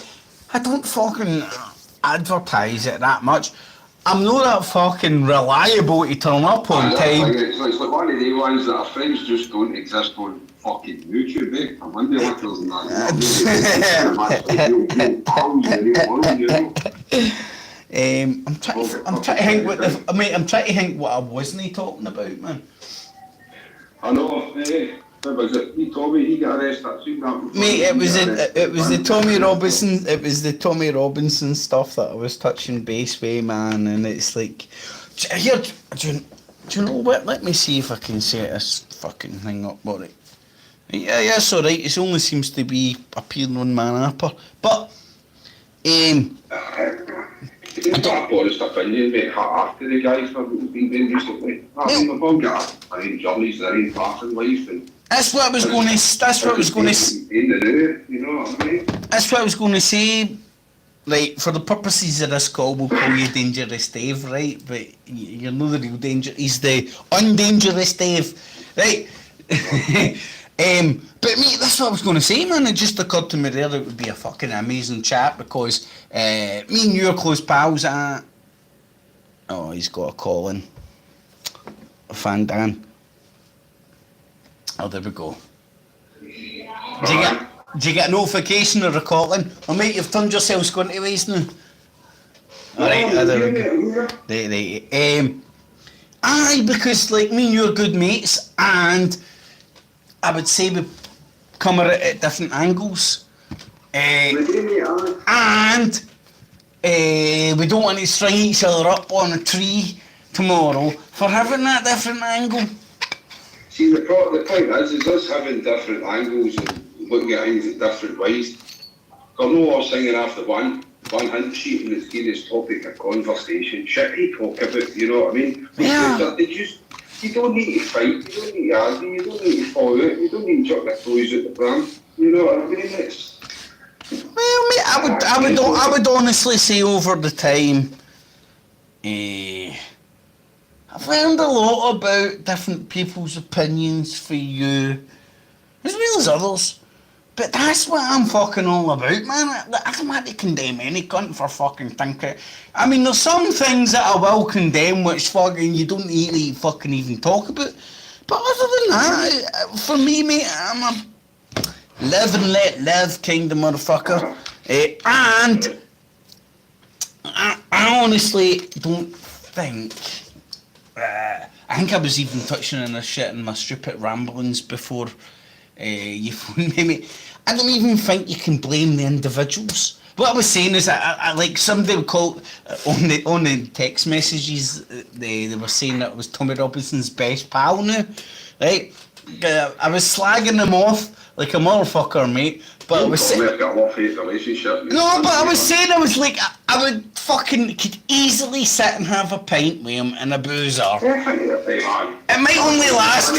I don't fucking advertise it that much. I'm not that fucking reliable to turn up on time. It's like one of the ones that our friends just don't exist on fucking YouTube, eh? I'm Monday letters and that. I'm trying to think what I'm trying to think what I wasn't talking about, man. I know, eh? What was it? Tommy, he got arrested. Mate, it was the Tommy Robinson. It was the Tommy Robinson stuff that I was touching base with, man. And it's like, here, do you know what? Let me see if I can set this fucking thing up. All right. Yeah, it's all right. It only seems to be appearing on my apper, but It's not a poorest opinion, mate, after the guys for what he's been doing recently. I mean, they've all got their own jollies, their own passing life, and that's what I was going to. That's what I was going to. You know what I mean? That's what I was going to say. Right, for the purposes of this call, we'll call you Dangerous Dave, right? But you're not the real danger. He's the undangerous Dave, right? But mate, that's what I was going to say, man. It just occurred to me there that it would be a fucking amazing chat because me and you are close pals. Oh, he's got a call in. Fan Dan. Oh, there we go. Did you get a notification of the call in? Oh, mate, you've turned yourself squinty ways now. Alright, there we go. Aye, because like me and you are good mates, and I would say we come at it at different angles. And we don't want to string each other up on a tree tomorrow for having that different angle. See, the point is us having different angles and looking at things in different ways. Got no more singing after one hint sheet and the serious topic of conversation. Shit they talk about, you know what I mean? Yeah. You don't need to fight, you don't need to argue, you don't need to fall out, you don't need to chuck the toys at the pram. You know what I mean? Well, mate, I would honestly say over the time, I've learned a lot about different people's opinions for you, as well as others. But that's what I'm fucking all about, man. I don't want to condemn any cunt for fucking thinking. I mean, there's some things that I will condemn which fucking you don't need to fucking even talk about. But other than that, for me, mate, I'm a live and let live kind of motherfucker. And I honestly don't think... I think I was even touching on this shit in my stupid ramblings before you phoned me, mate. I don't even think you can blame the individuals. What I was saying is I like somebody would call on the text messages. They were saying that it was Tommy Robinson's best pal now, right? I was slagging them off like a motherfucker, mate. But I was saying, no, but I was saying I was like I would fucking could easily sit and have a pint with him and a boozer. It might only last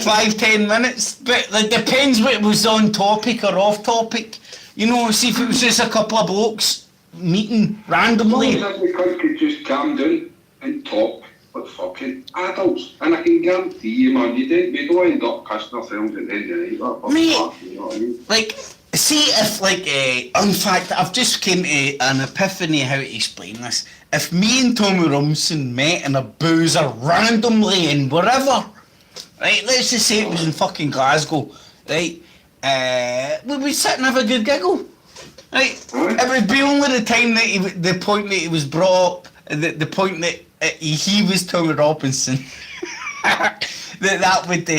5-10 minutes, but it depends what it was on topic or off topic. You know, see if it was just a couple of blokes meeting randomly. We could just calm down and talk like fucking adults, and I can guarantee you, man, we don't end up cussing ourselves at the end of the night. Mate, you know what I mean? like, see if like, in fact, I've just came to an epiphany how to explain this. If me and Tommy Robinson met in a boozer randomly in wherever, right, let's just say it was in fucking Glasgow, right, we would sit and have a good giggle, right? It would be only the time that the point that he was brought up, the point that he was Tommy Robinson, that would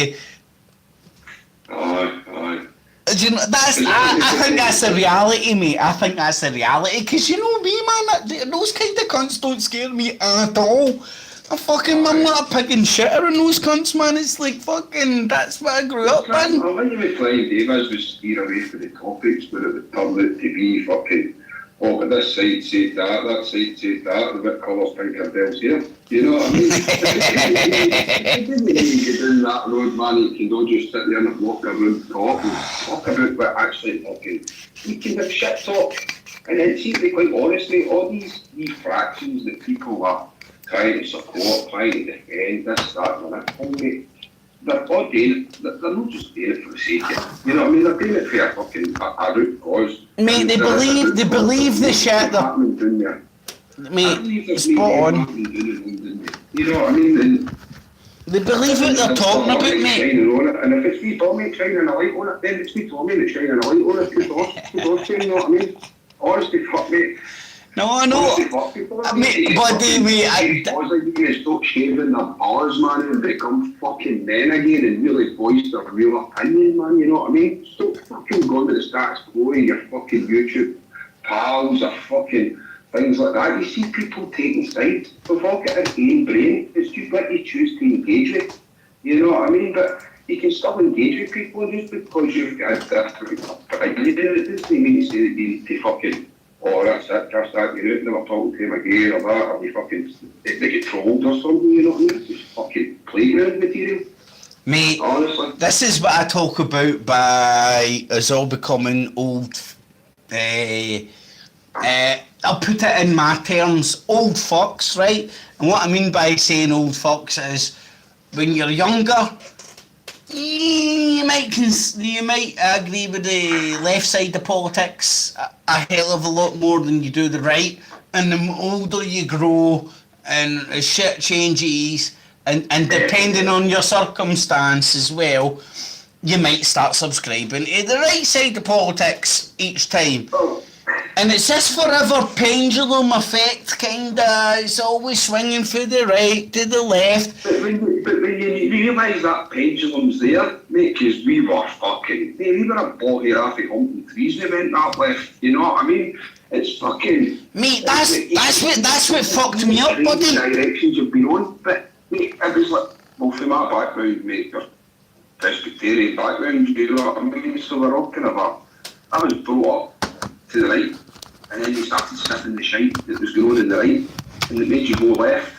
Aye. Do you know, I think that's the reality, mate. I think that's the reality. Because you know me, man, those kind of cunts don't scare me at all. I'm not a pig and shitter in those cunts, man. It's like fucking, that's what I grew up in. I think you would find Davis would steer away from the topics, but it would turn out to be fucking, oh, but this side said that side said that, the bit colours Tinkerbell's here. You know what I mean? You didn't even get down that road, man. You can go just sit there and walk around talk and talk about what actually fucking, you can have shit talk. And then see, to be quite honestly, all these fractions that people are trying to support, trying to defend this, that, and that. And mate, they're all doing it. They're not just doing it for the sake of it. You know what I mean? They're doing it for a fucking a root cause. Mate, they believe the shit they're... Mate, spot on. You know what I mean? And they believe what they're talking about, mate. And if it's me Tommy shining a light on it, then it's me Tommy that's shining a light on it. Good off, you know what I mean? Honestly, fuck, mate. No, I know. Mate, buddy, mate. They stop shaving their bars, man, and become fucking men again and really voice their real opinion, man, you know what I mean? Stop fucking going to the status quo and your fucking YouTube pals or fucking things like that. You see people taking sides. We've all got our own brain. It's just what you choose to engage with. You know what I mean? But you can still engage with people just because you've got a different opinion. It doesn't mean to say that you need to fucking, oh, that's it, just that, you know, never talking to him again or that, or you fucking, they get trolled or something, you know what I mean? It's just fucking playground material. Mate, honestly, this is what I talk about by us all becoming old, I'll put it in my terms, old fucks, right? And what I mean by saying old fucks is, when you're younger, you might agree with the left side of politics a hell of a lot more than you do the right. And the older you grow and shit changes, and depending on your circumstance as well, you might start subscribing to the right side of politics each time. And it's this forever pendulum effect, kinda. It's always swinging from the right to the left. But when you realise that pendulum's there, mate, because we were fucking, we were a boggy off at humping trees and we went that left, you know what I mean? It's fucking... Mate, that's what fucked me up, buddy. Directions you've been on, but mate, it was like, well, from my background, mate, your Presbyterian background, you know what I mean? So we're all kind of I was brought up to the right, and then you started sniffing the shite that was going on in the right, and it made you go left,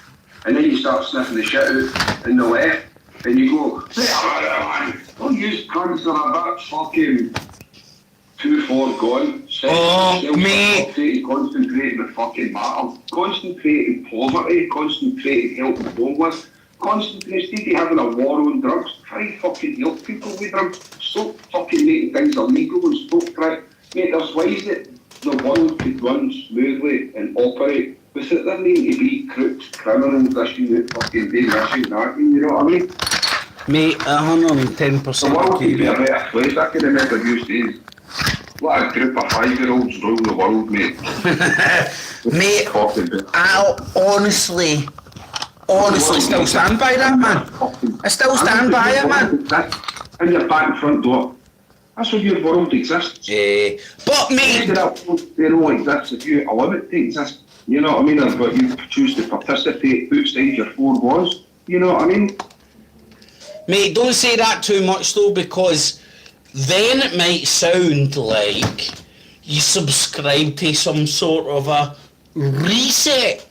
and then you start sniffing the shit out in the left, and you go, don't use cunts that are that fucking too far gone. Oh, mate. Concentrating the fucking matters, concentrating poverty, concentrating helping the homeless, concentrating instead of having a war on drugs, try fucking help people with them, stop fucking making things illegal and stop trying. Mate, there's ways that the world could run smoothly and operate without there needing to be crooks, criminals, dishing out fucking doing this and that, you know what I mean? Mate, 110%. The world could be a better place. I can remember you saying, what a group of 5-year-olds rule the world, mate. Mate, I honestly still stand by that, man. I still stand by it, man. And your back and front door. That's where your world exists. But mate, they don't exist if you allow it to exist. You know what I mean? But you choose to participate outside your four walls. You know what I mean? Mate, don't say that too much though, because then it might sound like you subscribe to some sort of a reset.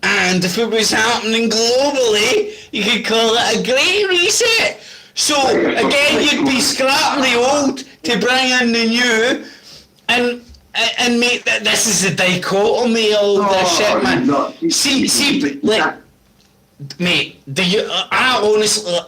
And if it was happening globally, you could call it a great reset. So again, you'd be scrapping the old to bring in the new, and mate, this is a dichotomy of this shit, man. No, see, like, mate, do you? I honestly,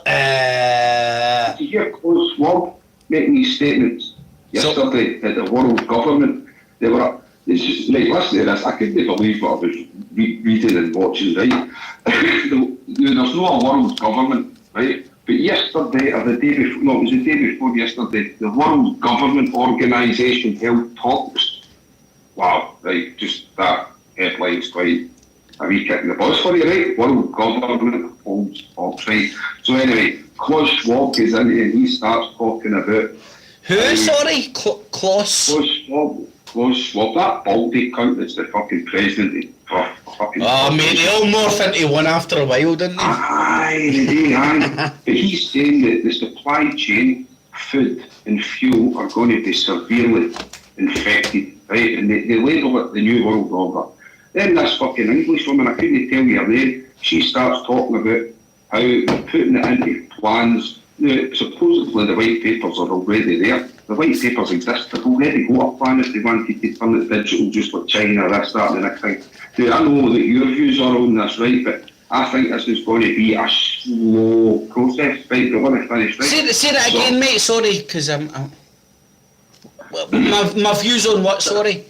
Did you hear Klaus Schwab making these statements yesterday at the world government? They were. It's just, like, listen to this. I couldn't believe what I was reading and watching. Right, there's no a world government, right? But yesterday, or the day before, no, it was the day before yesterday, the World Government Organisation held talks. Wow, right, just that headline's quite a wee kick in the bus for you, right? World Government holds talks, right? So anyway, Klaus Schwab goes in and he starts talking about... Who, sorry? Klaus? Klaus Schwab, that baldy cunt that's the fucking president. Oh, mate, they all morph into one after a while, didn't they? Aye, they do, aye. But he's saying that the supply chain, food and fuel are going to be severely infected, right? And they label it the New World Order. Then this fucking English woman, I couldn't tell you her name, she starts talking about how they're putting it into plans. Now, supposedly the white papers are already there. The white papers exist. They've already got a plan if they wanted to turn it digital, just like China, this, that, and the next thing. Now, I know that your views are on this, right? But I think this is going to be a slow process, right? We're going to finish, right? Say that again, mate. Sorry, because my views on what? Sorry.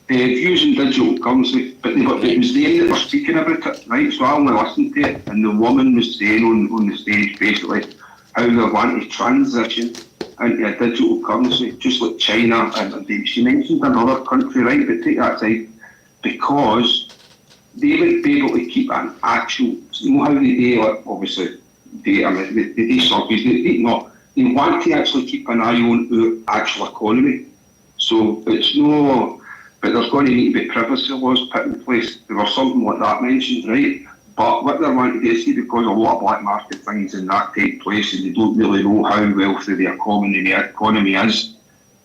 Views in digital currency, but it was them that were speaking about it, right? So I only listened to it, and the woman was saying on the stage basically how they want to transition into a digital currency, just like China, and she mentioned another country, right? But take that aside, because they would be able to keep an actual, you know how they do, like, obviously, they do surveys, they want to actually keep an eye on our actual economy. So it's no. But there's going to need to be privacy laws put in place. There was something like that mentioned, right? But what they're wanting to do is, see, because a lot of black market things and that take place and they don't really know how wealthy the economy is,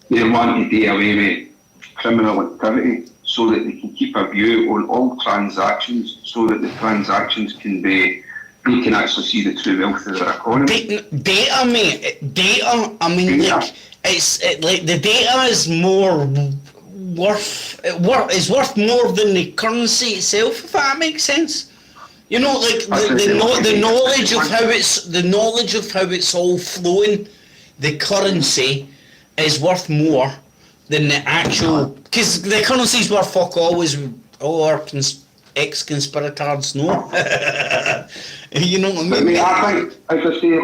they're wanting to do away with criminal activity so that they can keep a view on all transactions, so that the transactions can be, they can actually see the true wealth of their economy. Data, mate. Data, I mean, data. Like the data is more is worth more than the currency itself, if that makes sense. You know, like the knowledge of how it's all flowing, the currency is worth more than the actual, because the currency's worth fuck all, as all our ex-conspirators know. You know what I mean? I think, as I say,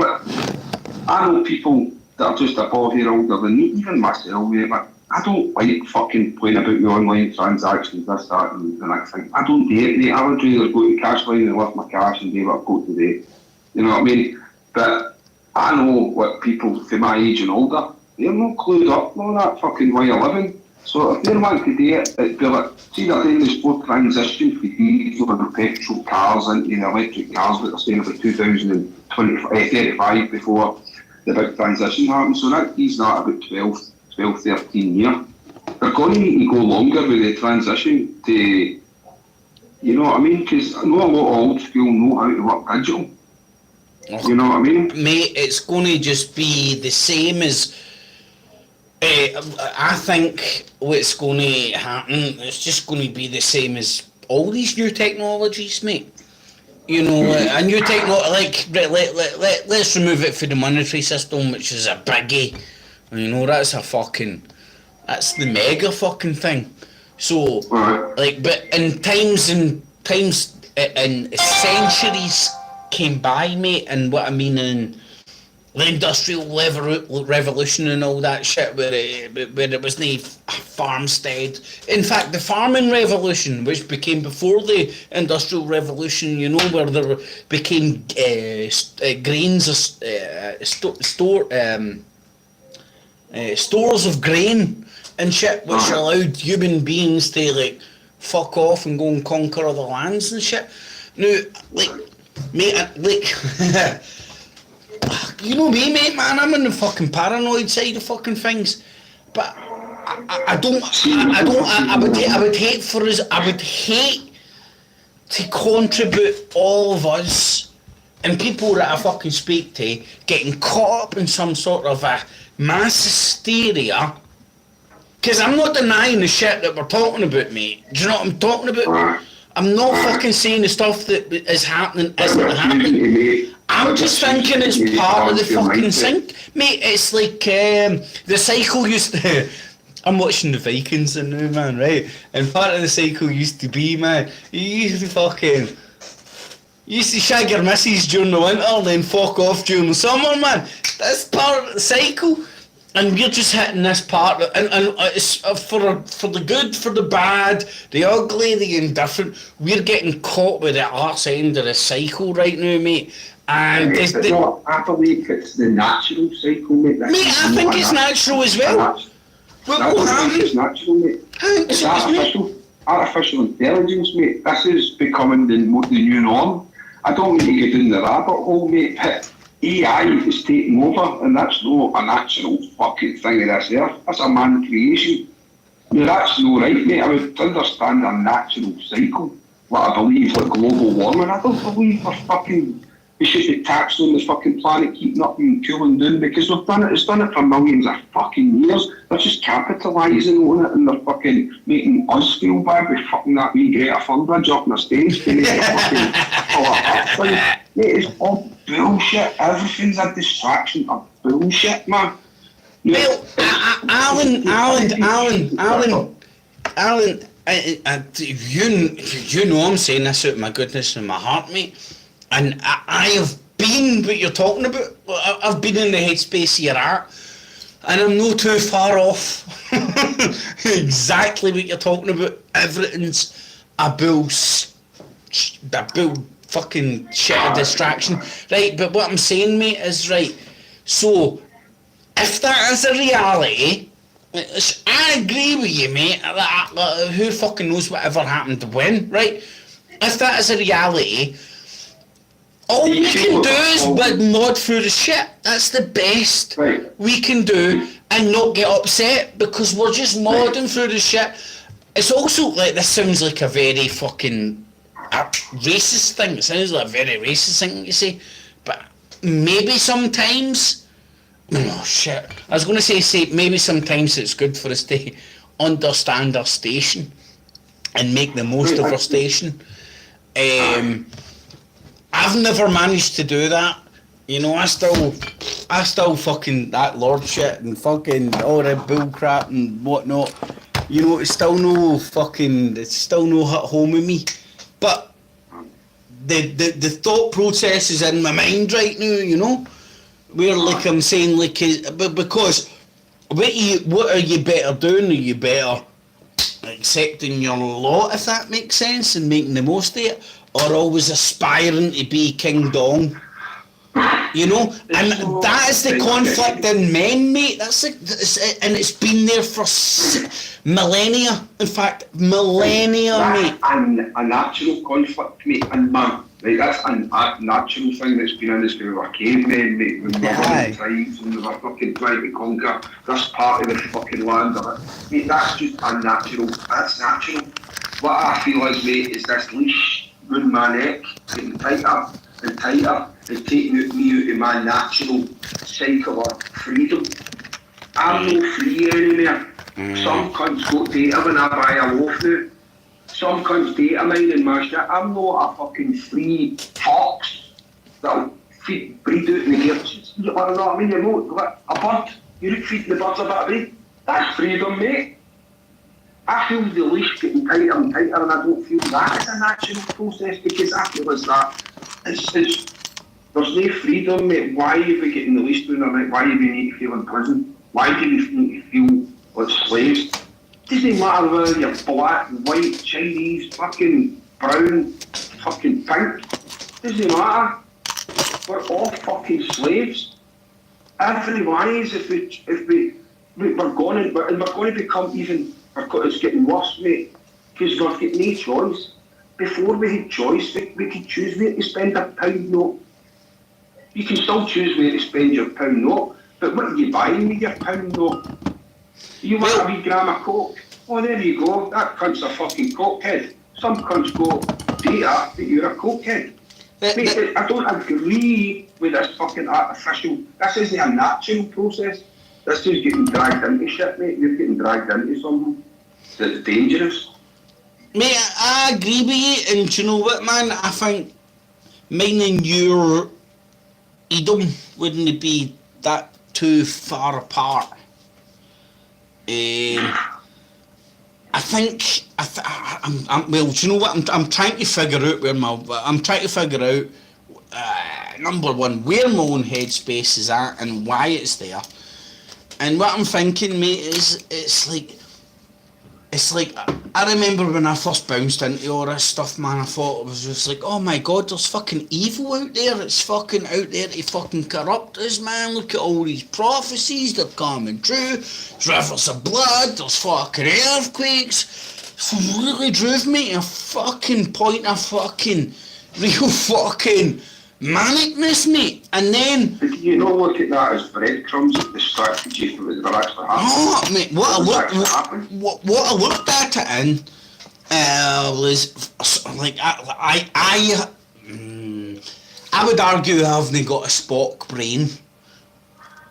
I know people that are just above here older than me, even myself, mate. I don't like fucking playing about with online transactions, this, that, and the next thing. I don't do it, mate. I would rather go to cash line and lift my cash and do what I've got today. You know what I mean? But I know what people from my age and older, they're not clued up on that fucking way of living. So if they want to do it, it'd be like, see, they're doing this whole transition for diesel and petrol cars into the electric cars that they're saying about 2035 before the big transition happens. So that is that about 12, 13 years. They're going to need to go longer with the transition to, you know what I mean? Because I know a lot of old school know how to work digital. You know what I mean? Mate, it's going to just be the same as, I think what's going to happen, it's just going to be the same as all these new technologies, mate. You know, a new technology, like, let's remove it for the monetary system, which is a biggie. You know, that's the mega fucking thing. So, like, but in times and centuries came by, mate, and what I mean in the industrial revolution and all that shit, where it was no farmstead. In fact, the farming revolution, which became before the industrial revolution, you know, where there became grains, stores of grain and shit, which allowed human beings to, like, fuck off and go and conquer other lands and shit. Now, like, mate, like, you know me, mate, man, I'm on the fucking paranoid side of fucking things, but I would hate to contribute all of us and people that I fucking speak to getting caught up in some sort of a mass hysteria, because I'm not denying the shit that we're talking about, mate. Do you know what I'm talking about? I'm not fucking saying the stuff that is happening isn't happening. I'm just thinking it's part of the fucking sink, mate. It's like the cycle used to. I'm watching the Vikings and now, man, right? And part of the cycle used to be, man, you used to shag your missus during the winter and then fuck off during the summer, man. That's part of the cycle. And we're just hitting this part, and it's for the good, for the bad, the ugly, the indifferent. We're getting caught with the arse end of the cycle right now, mate. And I believe it's the natural cycle, mate. Mate, I think it's natural as well. It's natural, mate. It's artificial intelligence, mate. This is becoming the new norm. I don't mean to get in the rabbit hole, mate, but AI is taking over, and that's not a natural fucking thing of this earth. That's a man creation. Now, that's no right, mate. I would understand a natural cycle. What I believe, like global warming. I don't believe we're fucking we should be taxed on the fucking planet keeping up and cooling down because we've done it. It's done it for millions of fucking years. They're just capitalising on it and they're fucking making us feel bad with fucking that wee Greta Thunberg up on the stage to make it fucking Mate, it's all bullshit. Everything's a distraction of bullshit, man. Well, Alan, you know I'm saying this out of my goodness and my heart, mate. And I have been what you're talking about. I've been in the headspace you're at. And I'm not too far off. Exactly what you're talking about. Everything's a bull fucking shit of distraction. Right, but what I'm saying, mate, is right. So, if that is a reality, I agree with you, mate. Who fucking knows whatever happened to when, right? If that is a reality, all we can do is but nod through the shit. That's the best we can do and not get upset because we're just nodding through the shit. It's also like, this sounds like a very fucking racist thing. It sounds like a very racist thing to say. But maybe sometimes... Oh shit. I was going to say maybe sometimes it's good for us to understand our station and make the most of our station. I've never managed to do that. You know, I still fucking that Lord shit and fucking all the bull crap and whatnot. You know, it's still no hit home with me. But the thought process is in my mind right now, you know? Where like I'm saying but because what are you better doing? Are you better accepting your lot, if that makes sense, and making the most of it? Or always aspiring to be King Dong, you know, and that is the conflict in men, mate. And it's been there for millennia. In fact, millennia, mate. And a natural conflict, mate, and man, right? That's a natural thing that's been in us when we were cavemen, mate. When we were running tribes and we were fucking trying to conquer this part of the fucking land of it, mate. That's just unnatural. That's natural. What I feel like, mate, is this leash round my neck getting tighter and tighter and taking me out of my natural cycle of freedom. I'm not free anymore. Some cunts got data when I buy a loaf now. Some cunts data mining my shit. I'm not a fucking free fox that'll breed out in the gears. You know what I mean? You're not like a bird. You're not feeding the birds a bit of bread. That's freedom, mate. I feel the leash getting tighter and tighter and I don't feel that is a natural process because I feel it's that. There's no freedom, mate. Why are we getting the leash down our neck? Why do we need to feel in prison? Why do we need to feel like slaves? It doesn't matter whether you're black, white, Chinese, fucking brown, fucking pink. It doesn't matter. We're all fucking slaves. Every one is if we're going to become even... It's getting worse, mate, because we've got no choice. Before we had choice, we could choose where to spend a pound note. You can still choose where to spend your pound note, but what are you buying with your pound note? You want a wee gram of coke? Oh, there you go, that cunt's a fucking cokehead. Some cunts go data that you're a cokehead. Mate, I don't agree with this fucking artificial, this isn't a natural process. This is getting dragged into shit, mate. You're getting dragged into something that's dangerous. Mate, I agree with you, and do you know what, man? I think mine and your Edom wouldn't be that too far apart. I think, well, do you know what? I'm trying to figure out number one, where my own headspace is at and why it's there. And what I'm thinking, mate, is it's like I remember when I first bounced into all this stuff, man. I thought it was just like, oh my god, there's fucking evil out there. It's fucking out there to fucking corrupt us, man. Look at all these prophecies, they're coming true. There's rivers of blood, there's fucking earthquakes. It really drove me to a fucking point of fucking real fucking manicness, mate. And then you don't look at that as breadcrumbs that distracted you from what actually happened. Oh, mate, what I looked at it in was like I would argue I haven't got a Spock brain.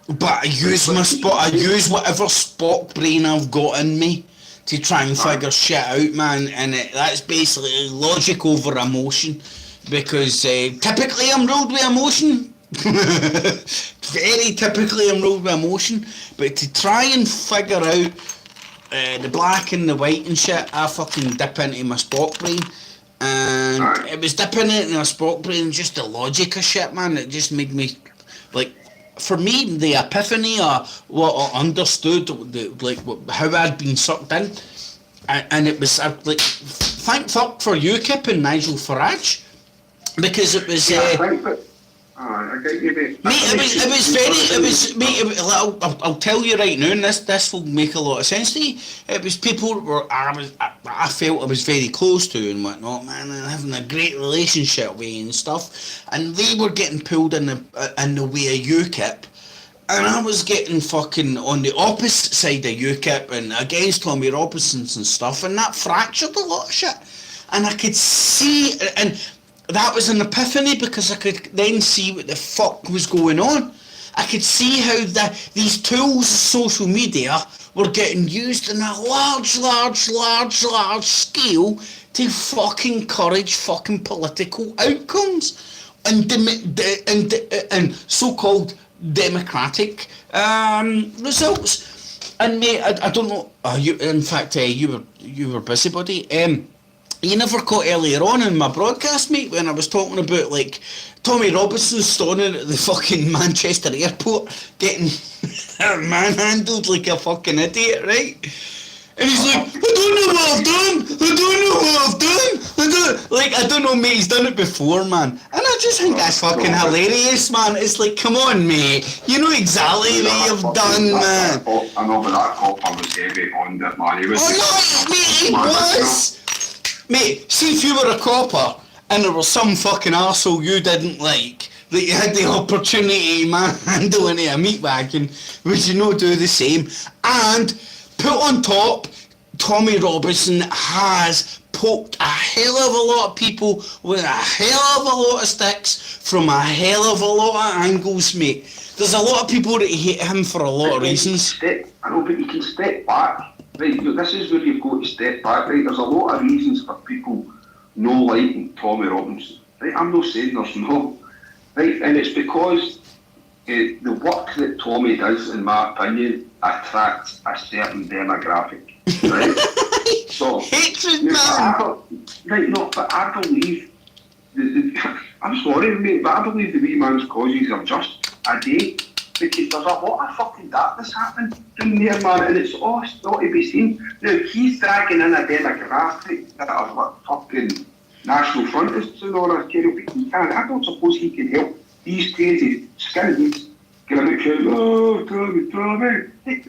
But I use whatever Spock brain I've got in me to try and figure shit out, man. And that's basically logic over emotion. Because typically I'm ruled with emotion. Very typically I'm ruled with emotion. But to try and figure out the black and the white and shit, I fucking dip into my Spock brain. And it was dipping into my Spock brain, just the logic of shit, man. It just made me, like, for me, the epiphany of what I understood, how I'd been sucked in, and it was like, thank fuck for UKIP and Nigel Farage, because it was. I get you, mate. I'll tell you right now, and this will make a lot of sense to you. It was people that I felt I was very close to and whatnot, man, and having a great relationship with and stuff, and they were getting pulled in the way of UKIP, and I was getting fucking on the opposite side of UKIP and against Tommy Robinson's and stuff, and that fractured a lot of shit, and I could see and. That was an epiphany because I could then see what the fuck was going on. I could see how these tools of social media were getting used in a large scale to fucking encourage fucking political outcomes and so-called democratic results. And mate, I don't know. You were busy, buddy. You never caught earlier on in my broadcast, mate, when I was talking about, like, Tommy Robinson standing at the fucking Manchester airport getting manhandled like a fucking idiot, right? And he's like, I don't know what I've done. Like, I don't know, mate, he's done it before, man. And I just think that's fucking hilarious, man. It's like, come on, mate. You know exactly what you've done, man. I know, but that copper was heavy on that, man. He was... Oh, no, mate, he was! Mate, see if you were a copper and there was some fucking arsehole you didn't like, that you had the opportunity to manhandle into a meat wagon, would you not do the same? And put on top, Tommy Robinson has poked a hell of a lot of people with a hell of a lot of sticks from a hell of a lot of angles, mate. There's a lot of people that hate him for a lot of reasons. I know, but you can step back. Right, this is where you've got to step back, right? There's a lot of reasons for people no liking Tommy Robinson, right? I'm not saying there's not, right? And it's because the work that Tommy does, in my opinion, attracts a certain demographic, right? So, hatred, man! But I believe, I'm sorry, mate, but I believe the wee man's causes are just a day. Because there's a lot of fucking darkness happening down there, man, and it's all not to be seen. Now, he's dragging in a demographic that are what fucking National Frontists and all that kind of people. He can't. I don't suppose he can help these crazy skinheads get about shouting, oh, Tommy.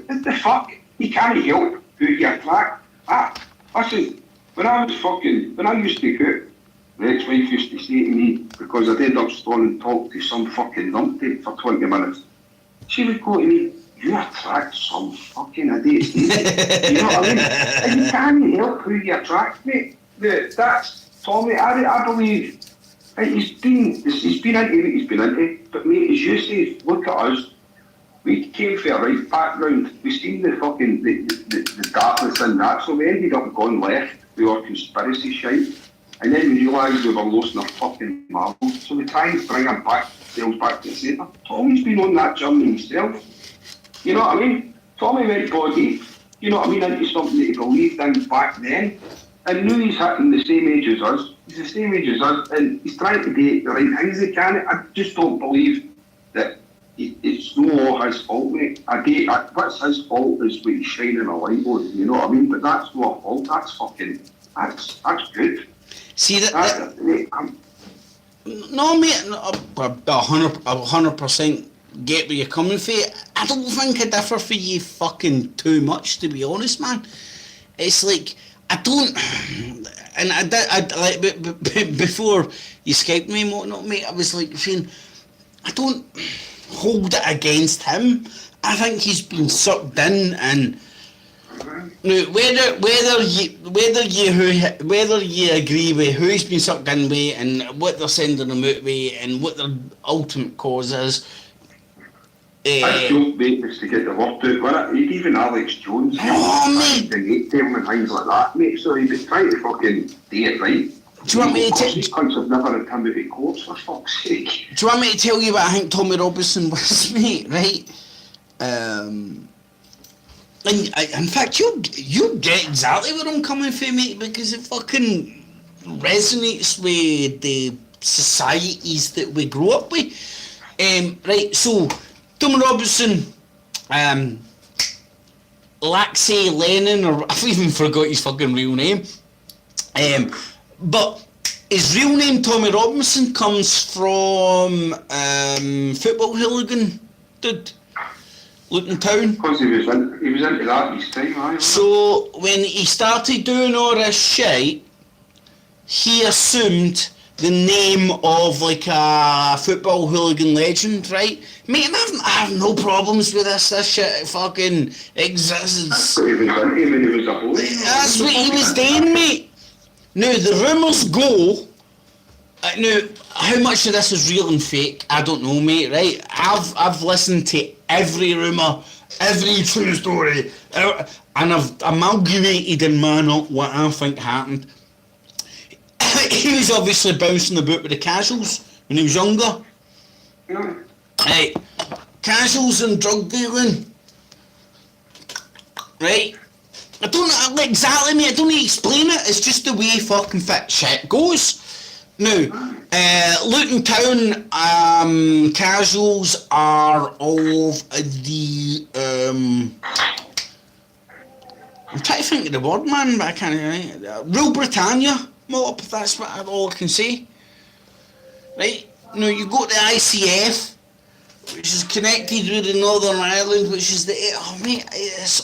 What the fuck? He can't help who he attracts. Listen, when I used to cook, the ex-wife used to say to me, because I'd end up standing and talk to some fucking numpty for 20 minutes, she would go to me, you attract some fucking idiot. You know what I mean? And you can't help who you attract, mate. That's Tommy. I believe he's been into what he's been into. But mate, as you say, look at us. We came from a right background. We seen the fucking the darkness in that, so we ended up going left with our conspiracy shite. And then we realised we were losing our fucking marbles. So we try and bring him back to the centre. Tommy's been on that journey himself. You know what I mean? Tommy went body, you know what I mean, into something that he believed in back then. And now he's hitting the same age as us. He's the same age as us, and he's trying to do the right things he can. I just don't believe that it's no all his fault, mate. What's his fault is what he's shining a light on, you know what I mean? But that's not a fault, that's good. See no, mate, 100% get where you're coming from. I don't think I differ for you fucking too much, to be honest, man. It's like, I don't, and I like, before you Skyped me and whatnot, mate, I was like saying, I don't hold it against him. I think he's been sucked in, and Now, whether you agree with who's been sucked in with and what they're sending them out with and what their ultimate cause is. That joke, mate, was to get the word out, wasn't it? Even Alex Jones, mate, and things like that, mate. So he was trying to fucking do it right. Do you want me to tell? These cunts have never had time to be courts, for fuck's sake. Do you want me to tell you what I think Tommy Robinson was, mate? Right? And in fact, you get exactly where I'm coming from, mate, because it fucking resonates with the societies that we grew up with. Right, so Tommy Robinson, Alexei Lenin, or I've even forgot his fucking real name. But his real name, Tommy Robinson, comes from football hooligan dude. Luton Town. Because he was into that his time, aye. So when he started doing all this shit, he assumed the name of like a football hooligan legend, right? Mate, I have no problems with this. This shit fucking exists. That's what he was into when he was a boy. That's what he was doing, mate. Now the rumours go. Now, how much of this is real and fake? I don't know, mate. Right? I've listened to every rumour, every true story, and I've amalgamated in man up what I think happened. He was obviously bouncing about with the casuals when he was younger. Yeah. Right, casuals and drug dealing. Right. I don't know exactly, mate. I don't need to explain it. It's just the way fucking fit shit goes. Now, Luton Town casuals are of the I'm trying to think of the word, man, but I can't. Rule Britannia mob. That's what all I can say. Right? Now you go to the ICF, which is connected with the Northern Ireland, which is the mate. It's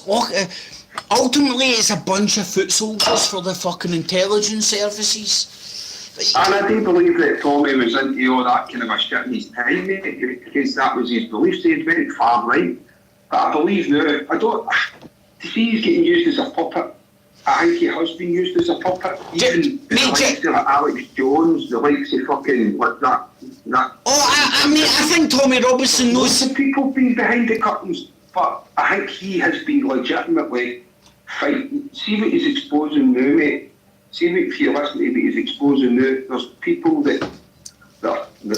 ultimately it's a bunch of foot soldiers for the fucking intelligence services. And I do believe that Tommy was into all that kind of a shit in his time, mate, because that was his beliefs. He went far right. But I believe now, to see he's getting used as a puppet, I think he has been used as a puppet. Even the likes of Alex Jones, the likes of fucking, like that. I mean, I think Tommy Robinson knows. Lots of people been behind the curtains, but I think he has been legitimately fighting. See what he's exposing now, mate. See if you listen to what he's exposing now, there's people that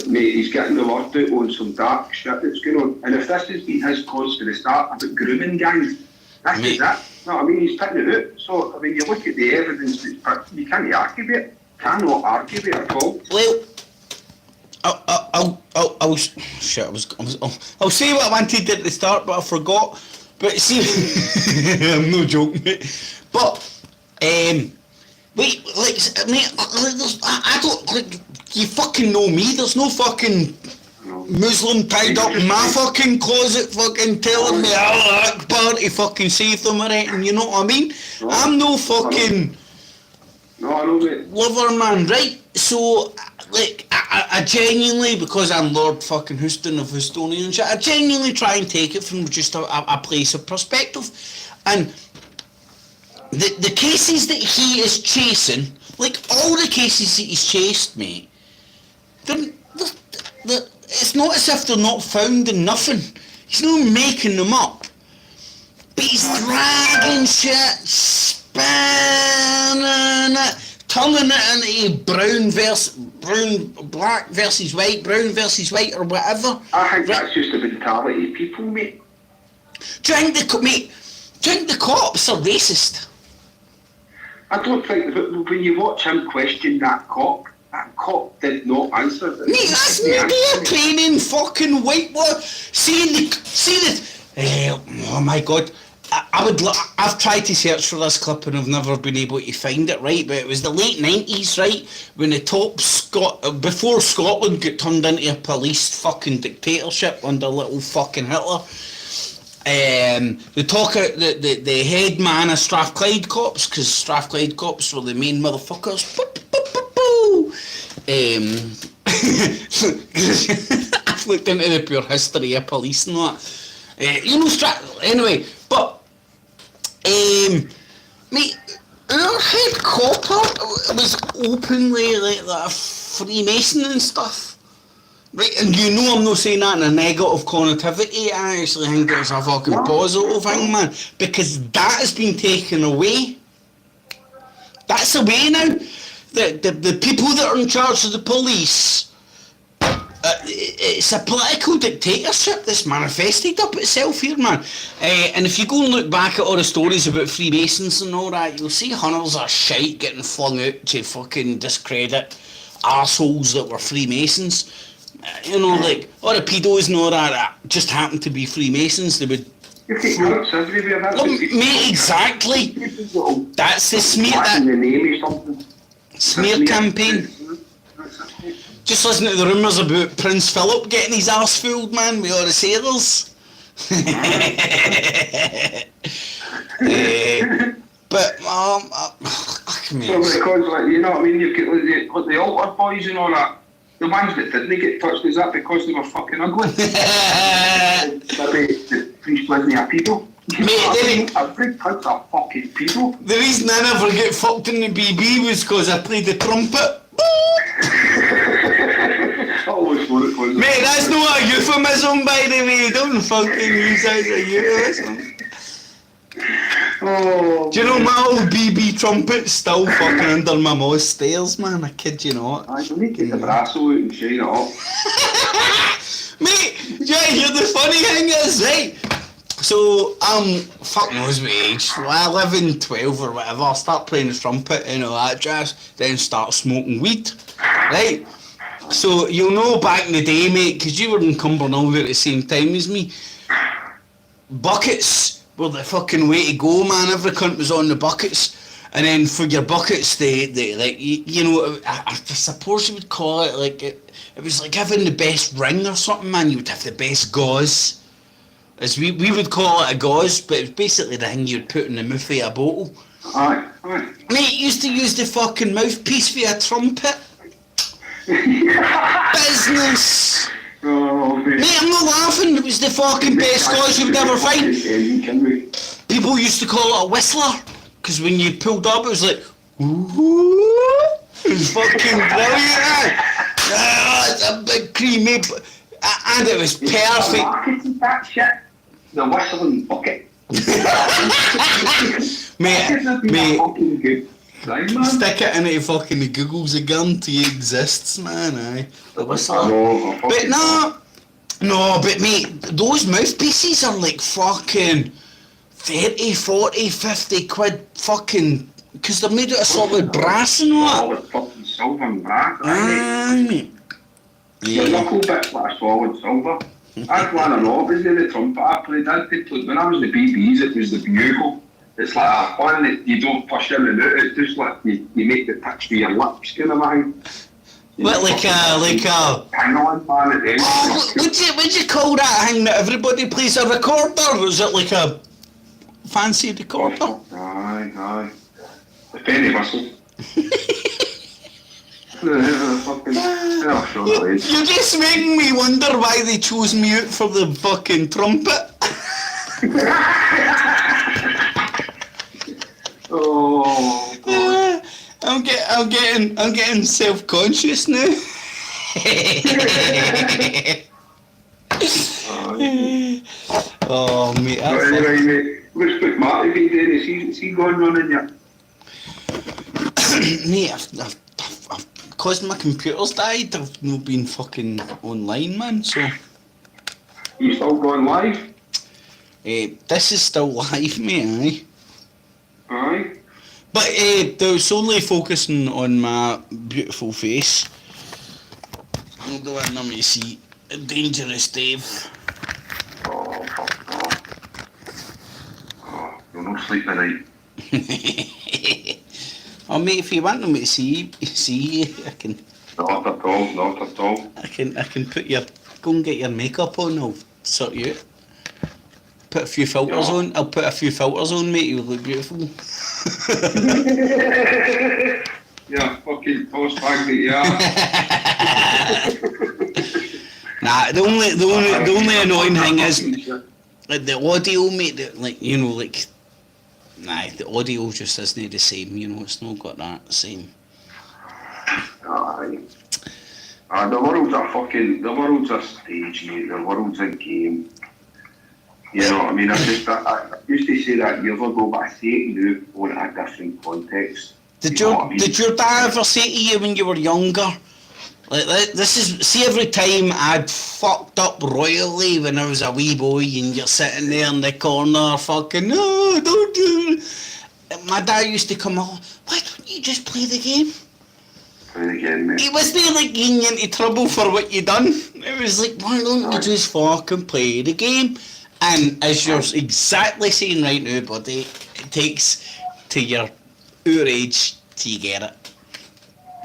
mate, he's getting the word out on some dark shit that's going on. And if this has been his cause for the start about grooming gangs, this is it. No, I mean, he's putting it out. So, I mean, you look at the evidence that's put, you can't argue with it. Cannot argue with it at all. Well, I'll say what I wanted at the start, but I forgot. But see, I'm no joke, mate. But, wait, like, mate, I don't, like, you fucking know me, there's no fucking Muslim tied up in my fucking closet fucking telling me Allah Akbar to fucking save them or anything, you know what I mean? No, I'm no fucking I know, mate. lover, man, right? So, like, I genuinely, because I'm Lord fucking Houston of Houstonian and shit, I genuinely try and take it from just a place of perspective. And the cases that he is chasing, like all the cases that he's chased, mate, it's not as if they're not found in nothing. He's not making them up. But he's dragging shit, spinning it, turning it into black versus white, brown versus white, or whatever. I think that's just the mentality of people, mate. Do you think the cops are racist? I don't think, but when you watch him question that cop did not answer. Mate, that's media training, fucking whitewash. See the. Oh my god. I've tried to search for this clip and I've never been able to find it, right? But it was the late 90s, right? When the before Scotland got turned into a police fucking dictatorship under little fucking Hitler. The head man of Strathclyde cops, because Strathclyde cops were the main motherfuckers. I've looked into the pure history of police and that. Anyway, but Mate, our head copper was openly like that Freemason and stuff. Right, and you know I'm not saying that in a negative connotivity. I actually think it's a fucking positive thing, man. Because that has been taken away. That's away now. The people that are in charge of the police, it's a political dictatorship that's manifested up itself here, man. And if you go and look back at all the stories about Freemasons and all that, you'll see hundreds of shite getting flung out to fucking discredit arseholes that were Freemasons. You know, like, all the pedos and all that just happened to be Freemasons. They would... Mate, exactly. That's the smear... smear campaign. Just listen to the rumours about Prince Philip getting his arse fooled, man, with all the sailors. But, because, like, you know what I mean, you've got the altar boys and all that. The ones that didn't get touched, is that because they were fucking ugly? The priest wasn't a people. Mate, every cunt's a fucking people. The reason I never get fucked in the BB was because I played the trumpet. Mate, that's not a euphemism, by the way. Don't fucking use that as a euphemism. Oh, do you know my old BB trumpet's still fucking under my mom's stairs, man? I kid you not. I don't need to get the brass out and shine it up. Mate, yeah, hear the funny thing is, right? So, fuck knows what age, 11, 12 or whatever, I start playing the trumpet and all that jazz, then start smoking weed, right? So, you'll know back in the day, mate, because you were in Cumbernauld at the same time as me, buckets were the fucking way to go, man. Every cunt was on the buckets, and then for your buckets, they like, you know, I suppose you would call it, like, it was like having the best ring or something, man. You would have the best gauze. As we would call it a gauze, but it's basically the thing you'd put in the mouth of a bottle. Aye. Mate, used to use the fucking mouthpiece for a trumpet. Business. Oh, mate, I'm not laughing. It was the fucking best gauze you'd ever find. People used to call it a whistler, because when you pulled up, it was like, ooh, it was fucking brilliant. It's a big creamy, and it was perfect. That shit. The whistling bucket. mate, Right, man. stick it into fucking the Google's a guarantee exists, man, aye. The whistler. But no, but mate, those mouthpieces are like fucking 30, 40, 50 quid fucking, because they're made out of solid brass and all that. Solid fucking silver and brass. Aye, mate. Your knuckle bit's like solid silver. I'd one of obviously the trumpet I played. When I was in the BBs, it was the bugle. It's like a one that you don't push in and out. It's just like you make the pitch with your lips, kind of thing. What, like a... Pangolin man at the end. Oh, would you call that thing that everybody plays a recorder? Or is it like a fancy recorder? Aye. The penny whistle. You're just making me wonder why they chose me out for the fucking trumpet. Oh, God. I'm getting self-conscious now. Oh, mate. Anyway, mate, what's Big Marty been doing? Is he going running yet? Mate, I've because my computer's died, I've not been fucking online, man, so... You still going live? This is still live, mate, aye. Aye. But it's only focusing on my beautiful face. I'll go in, let me see. Dangerous Dave. Oh, fuck off. Oh, you'll not sleep tonight. Oh, mate, if you want me to see you, I can... Not at all. I can put your... Go and get your makeup on, I'll sort you out. Put a few filters on. I'll put a few filters on, mate, you'll look beautiful. Yeah, fucking toast bag that you are. Nah, the only annoying thing is... Like, the audio, mate, like, you know, like... Nah, the audio just isn't the same, you know, it's not got that same. Aye. The world's a stage, mate. The world's a game. You know what I mean? I used to say that years ago, but I say it now on a different context. Did You know what I mean? your dad ever say to you when you were younger, like this is, see, every time I'd fucked up royally when I was a wee boy and you're sitting there in the corner fucking, no, don't do it. My dad used to come on, why don't you just play the game? Again, mate. It wasn't like getting you into trouble for what you done. It was like, why don't you just fucking play the game? And as you're exactly saying right now, buddy, it takes to your age till you get it.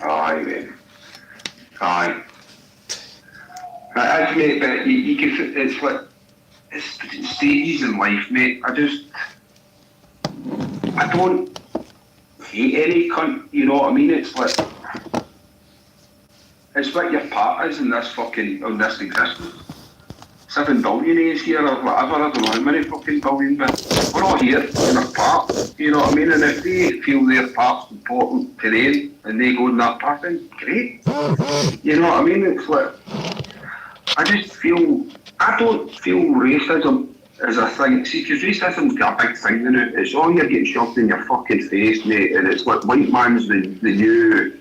Aye, mate. Aye. Mate, but you can, it's like, it's stages in life, mate. I don't hate any cunt, you know what I mean? It's like, it's what your part is in this fucking, on this existence. 7 billionaires here or whatever, I don't know how many fucking billion, but we're all here in our part, you know what I mean? And if they feel their part's important to them and they go in that path, then great. You know what I mean? It's like, I don't feel racism as a thing. See, because racism's got a big thing in it. It's all you're getting shoved in your fucking face, mate, and it's like white man's the new...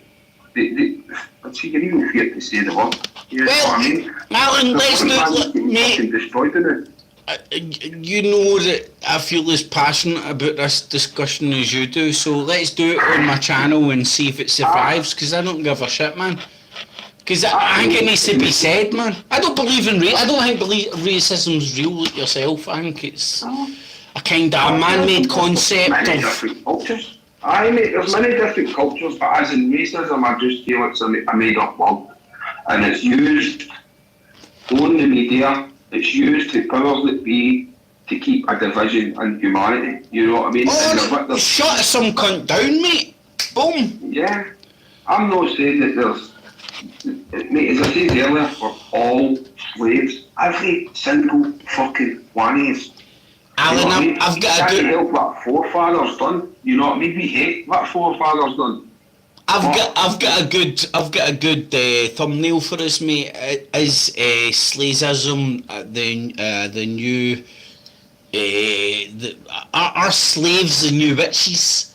See, you're even afraid to say the word. You know what I mean? Alan, let's do it, mate. Destroyed in it. You know that I feel as passionate about this discussion as you do, so let's do it on my channel and see if it survives, because I don't give a shit, man. Because I think it needs to be said, man. I don't believe in I don't think racism's real like yourself. I think it's a kind of a man-made concept Many of... different cultures. Aye, mate, there's many different cultures, but as in racism, I just feel it's a made-up word. And it's used on the media, it's used to powers that be to keep a division in humanity. You know what I mean? Oh, shut some cunt down, mate. Boom. Yeah. I'm not saying that there's... Mate, as I said earlier, we're all slaves. Every single fucking one of us. Alan, you know I've got a good... help what forefathers done. You know what I mean? We hate what forefathers done. I've got a good thumbnail for us, mate. Is slaveism the new are slaves the new witches?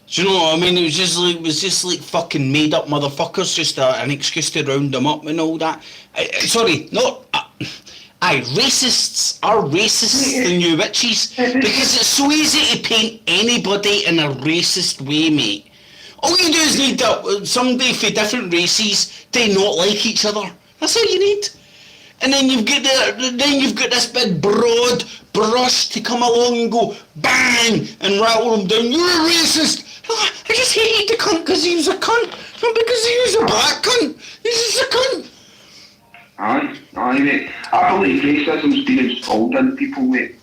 Do you know what I mean? It was just like fucking made up motherfuckers, just an excuse to round them up and all that. Sorry, not. Racists are racists the new witches, because it's so easy to paint anybody in a racist way, mate. All you do is need somebody for different races to not like each other. That's all you need. And then you've got this big broad brush to come along and go bang and rattle them down. You're a racist. I just hated the cunt because he was a cunt, not because he was a black cunt. He's just a cunt. Aye, mate. I believe racism's been installed in people, mate,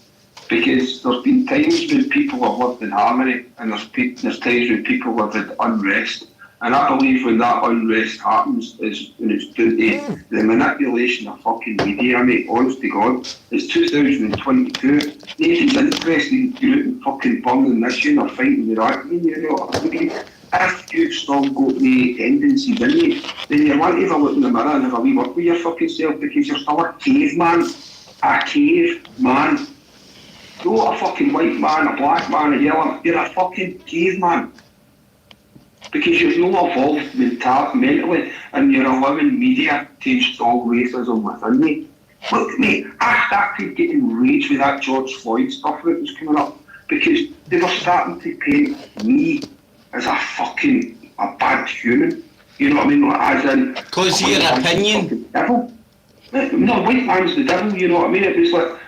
because there's been times when people have lived in harmony, and there's times when people have had unrest, and I believe when that unrest happens is when it's due to the manipulation of fucking media, mate. Honest to God, it's 2022. Nobody's interested in doing fucking burning this or fighting the right. You know what I mean? If you've still got the tendencies in you, then you want to have a look in the mirror and have a wee work with your fucking self, because you're still a caveman. A caveman. You're not a fucking white man, a black man, a yellow. You're a fucking caveman. Because you've not evolved mentally, and you're allowing media to install racism within you. Look, mate, I started getting rage with that George Floyd stuff that was coming up, because they were starting to paint me as a bad human. You know what I mean? As in... Because your opinion? Devil. No, white man's the devil, you know what I mean? It was like...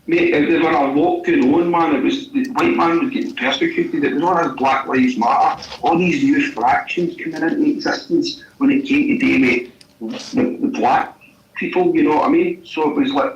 Mate, it was when I walked in on, man, it was... The white man was getting persecuted. It was all this Black Lives Matter. All these new fractions coming into existence when it came to do, mate, the black people, you know what I mean? So it was like,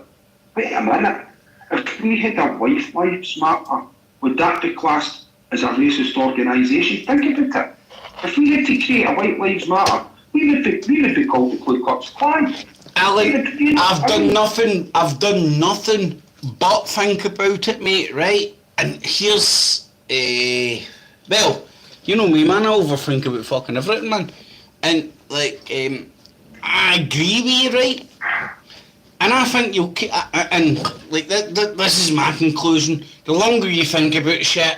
wait a minute. If we had a White Lives Matter, would that be classed as a racist organisation? Think about it. If we had to create a White Lives Matter, we would be called the Ku Klux Klan. Alan, I've done nothing but think about it, mate, right? And here's, well, you know me, man, I overthink about fucking everything, man. And, like, I agree with you, right? And I think you'll keep, and, like, this is my conclusion. The longer you think about shit,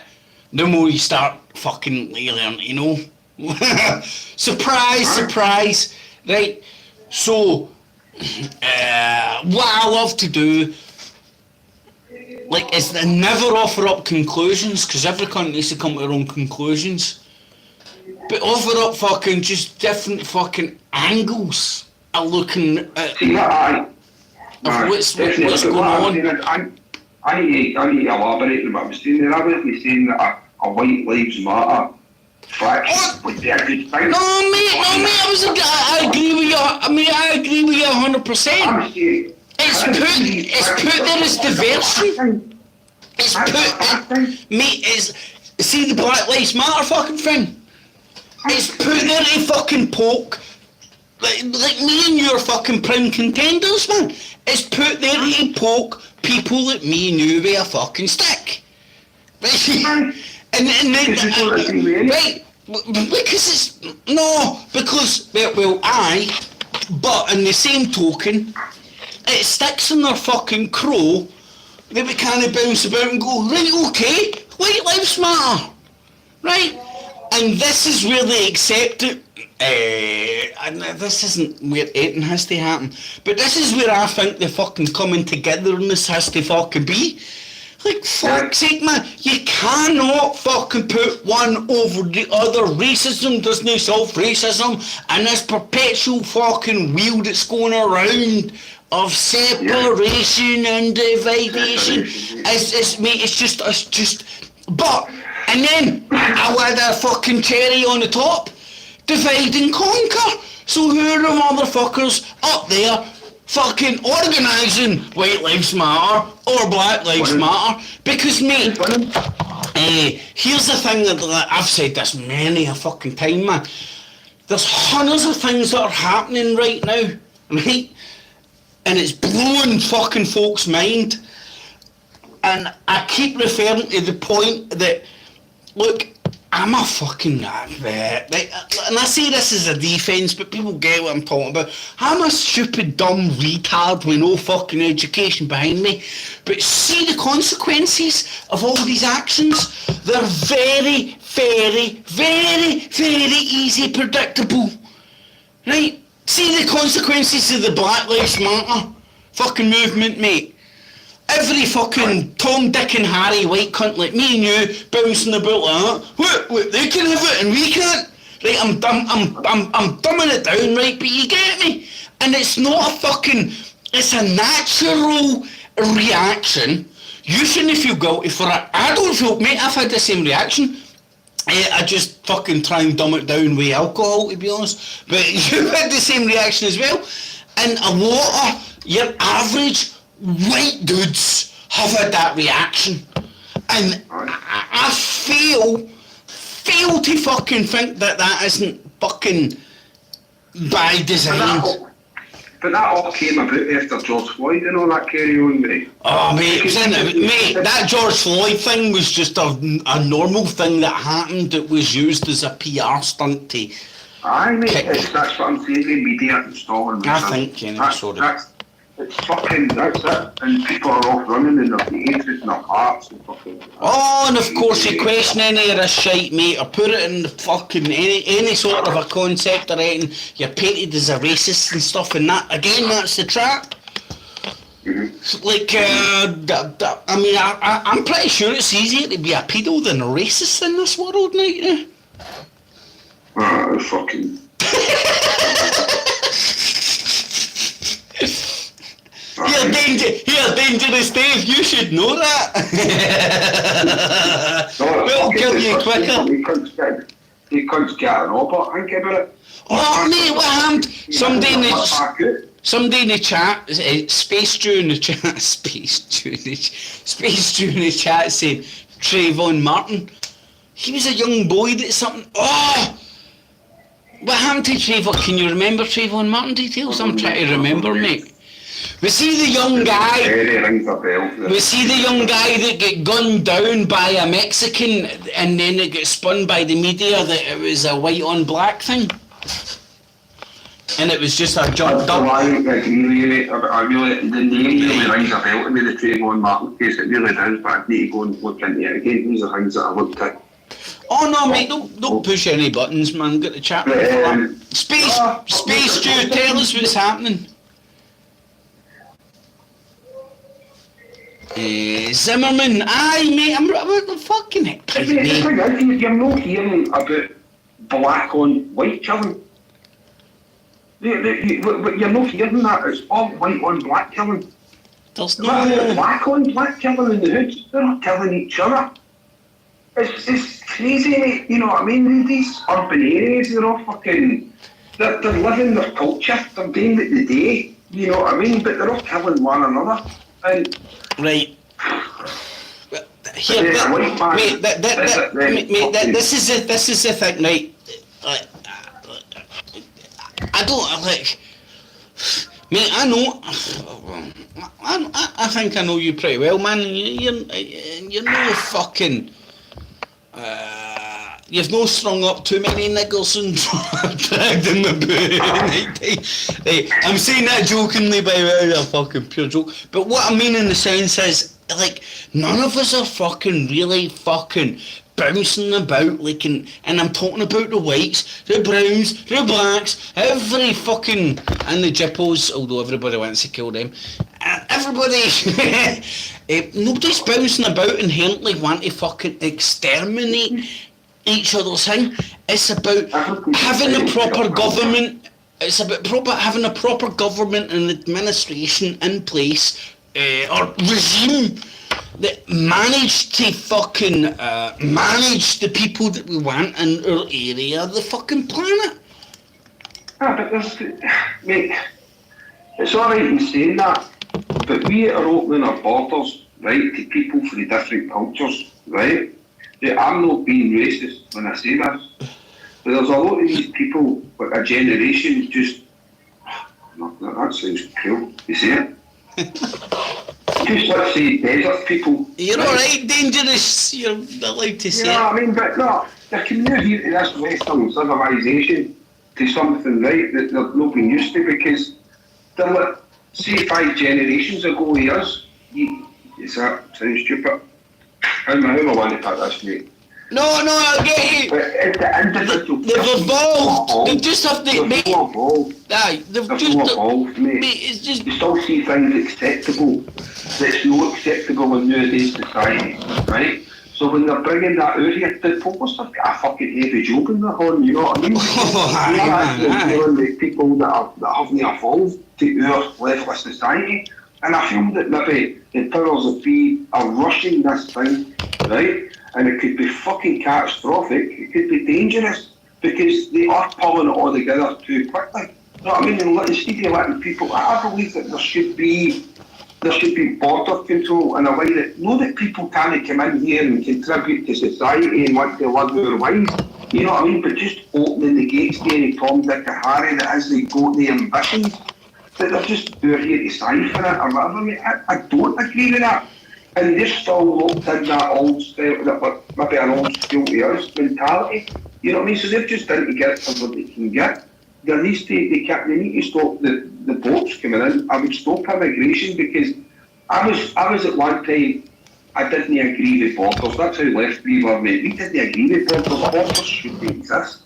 the more you start fucking learning, you know? Surprise, surprise, right? So, what I love to do, like, is to never offer up conclusions, because every cunt needs to come to their own conclusions. But offer up fucking just different fucking angles of looking at what's going on. I need to elaborate on what I was saying there. I wasn't saying that a white lives matter fact would be a good thing. No, mate, I agree with you. I agree with you 100%. It's put there as diversion. It's put, mate, see the Black Lives Matter fucking thing? It's put there to fucking poke, like me and you are fucking prime contenders, man. It's put there to poke people like me and you with a fucking stick. Right? And then, right, because but in the same token, it sticks in their fucking crow that we kind of bounce about and go, right, okay, white lives matter, right? And this is where they accept it, and this isn't where anything has to happen, but this is where I think the fucking coming togetherness has to fucking be. Like, fuck's sake, man, you cannot fucking put one over the other. Racism doesn't solve racism, and this perpetual fucking wheel that's going around of separation and dividation. It's just, but, and then I add a fucking cherry on the top, divide and conquer. So who are the motherfuckers up there fucking organising White Lives Matter or Black Lives Matter? Because, mate, here's the thing that I've said this many a fucking time, man. There's hundreds of things that are happening right now, right? And it's blowing fucking folks' mind. And I keep referring to the point that, look, I'm a fucking, and I say this as a defence, but people get what I'm talking about. I'm a stupid, dumb retard with no fucking education behind me. But see the consequences of all these actions? They're very, very, very, very easy predictable. Right? See the consequences of the Black Lives Matter fucking movement, mate. Every fucking Tom, Dick and Harry white cunt like me and you bouncing about like that. What, they can have it and we can't? Right, I'm dumbing it down, right, but you get me? And it's not a fucking, it's a natural reaction. You shouldn't feel guilty for it. I don't feel, mate, I've had the same reaction. I just fucking try and dumb it down with alcohol, to be honest. But you've had the same reaction as well. And a lot of your average white dudes have had that reaction. And I fail to fucking think that isn't fucking by design. But that all came about after George Floyd and all that carry on, mate. Oh, mate, that George Floyd thing was just a normal thing that happened that was used as a PR stunt to... Aye, mate, that's what I'm saying, the media installing. I think, you know, sorry. It's fucking, that's it. And people are off running in their hatred and their hearts and fucking... Oh, and of course you question any of this shite, mate, or put it in the fucking any sort of a concept or anything, you're painted as a racist and stuff, and that, again, that's the trap. Mm-hmm. Like, I mean, I'm pretty sure it's easier to be a pedo than a racist in this world, mate. Fucking... You're dangerous, Dave. You should know that. We'll kill you quicker. You can't get an offer. Think about it. Oh, mate, what happened? Somebody in the chat, Space Stew in the chat said Trayvon Martin. He was a young boy that something. Oh! What happened to Trayvon? Can you remember Trayvon Martin details? I'm trying to remember, mate. We see the young guy. Very rings a bell. We see the young guy that got gunned down by a Mexican, and then it got spun by the media that it was a white on black thing, and it was just a jumped up. I agree with you, mate. I really, the name really rings a bell to me, the Trayvon Martin case. It really does, but I need to go and look into it again. These are things that I looked at. Oh no, mate! Don't push any buttons, man. Got the chat room for that. Space Stew, tell us what's happening. Zimmerman, aye, mate. I'm what the fucking heck, The thing is, you're not hearing about black on white killing. You're not hearing that. It's all white on black killing. There's Black no. on black killing in the hoods. They're not killing each other. It's crazy, mate. You know what I mean? These urban areas, they're all fucking. They're living their culture. They're doing it the day. You know what I mean? But they're all killing one another. And Right. Here, this is the thing, right? I don't like. Mate, I know. I think I know you pretty well, man. You're no fucking. You've no strung up too many niggles and dragged in the boot. Hey, I'm saying that jokingly, by the way, a fucking pure joke. But what I mean in the sense is, like, none of us are fucking really fucking bouncing about, like, and I'm talking about the whites, the browns, the blacks, every fucking, and the jippos, although everybody wants to kill them. Everybody, nobody's bouncing about inherently want to fucking exterminate each other's thing. It's about having a proper government. It's about having a proper government and administration in place, or regime that manage to fucking manage the people that we want in our area of the fucking planet. but there's, mate, it's alright in saying that, but we are opening our borders, right, to people from different cultures, right? Yeah, I'm not being racist when I say this, but there's a lot of these people, like a generation, just, that sounds cool, you see it? Just let's say desert people. You're right? Alright, dangerous. You're not allowed to say You know what I mean? But no, they're coming out here to this Western civilization to something, right, that they've not been used to, because they're like, say 5 generations ago he is, that sounds stupid. How am I want to put this, mate? No, I get you. But it's the individual. They've evolved. They just have to They're so evolved. Aye, They're so evolved, mate. It's just. You still see things acceptable that's not acceptable in nowadays society, right? So when they're bringing that out here, the focus have got a fucking heavy joke in their horn, you know what I mean? They're actually dealing with people that haven't evolved to our level of society. And I feel that maybe the powers that be are rushing this thing, right? And it could be fucking catastrophic, it could be dangerous, because they are pulling it all together too quickly. You know what I mean? And instead of letting people, I believe that there should be border control in a way that, know that people can't come in here and contribute to society and want to live their lives, you know what I mean? But just opening the gates to any Tom, Dick and Harry that as they go the ambitions, that they're just out here to siphon it or whatever. I mean, I don't agree with that. And they're still locked in that old style, that maybe an old school to us mentality. You know what I mean? So they've just done to get what they can get. They need to stop the boats coming in. I would stop immigration, because I was at one time, I didn't agree with borders. That's how left we were, mate. We didn't agree with borders. Borders shouldn't exist.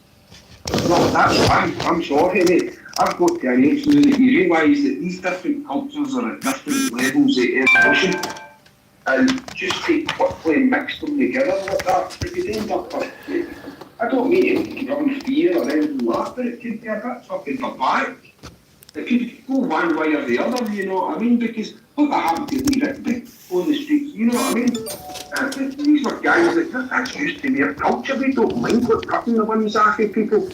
No, I'm sorry, mate. I've got to an age now that you realise that these different cultures are at different levels of evolution, and just to quickly mix them together like that, it could end up with, I don't mean it could run fear or anything like that, but it could be a bit fucking barbaric. It could go one way or the other, you know what I mean? Because look what happened to Lee Rigby on the streets, you know what I mean? These were guys that's used to their culture. They don't mind what cutting the ones off of people.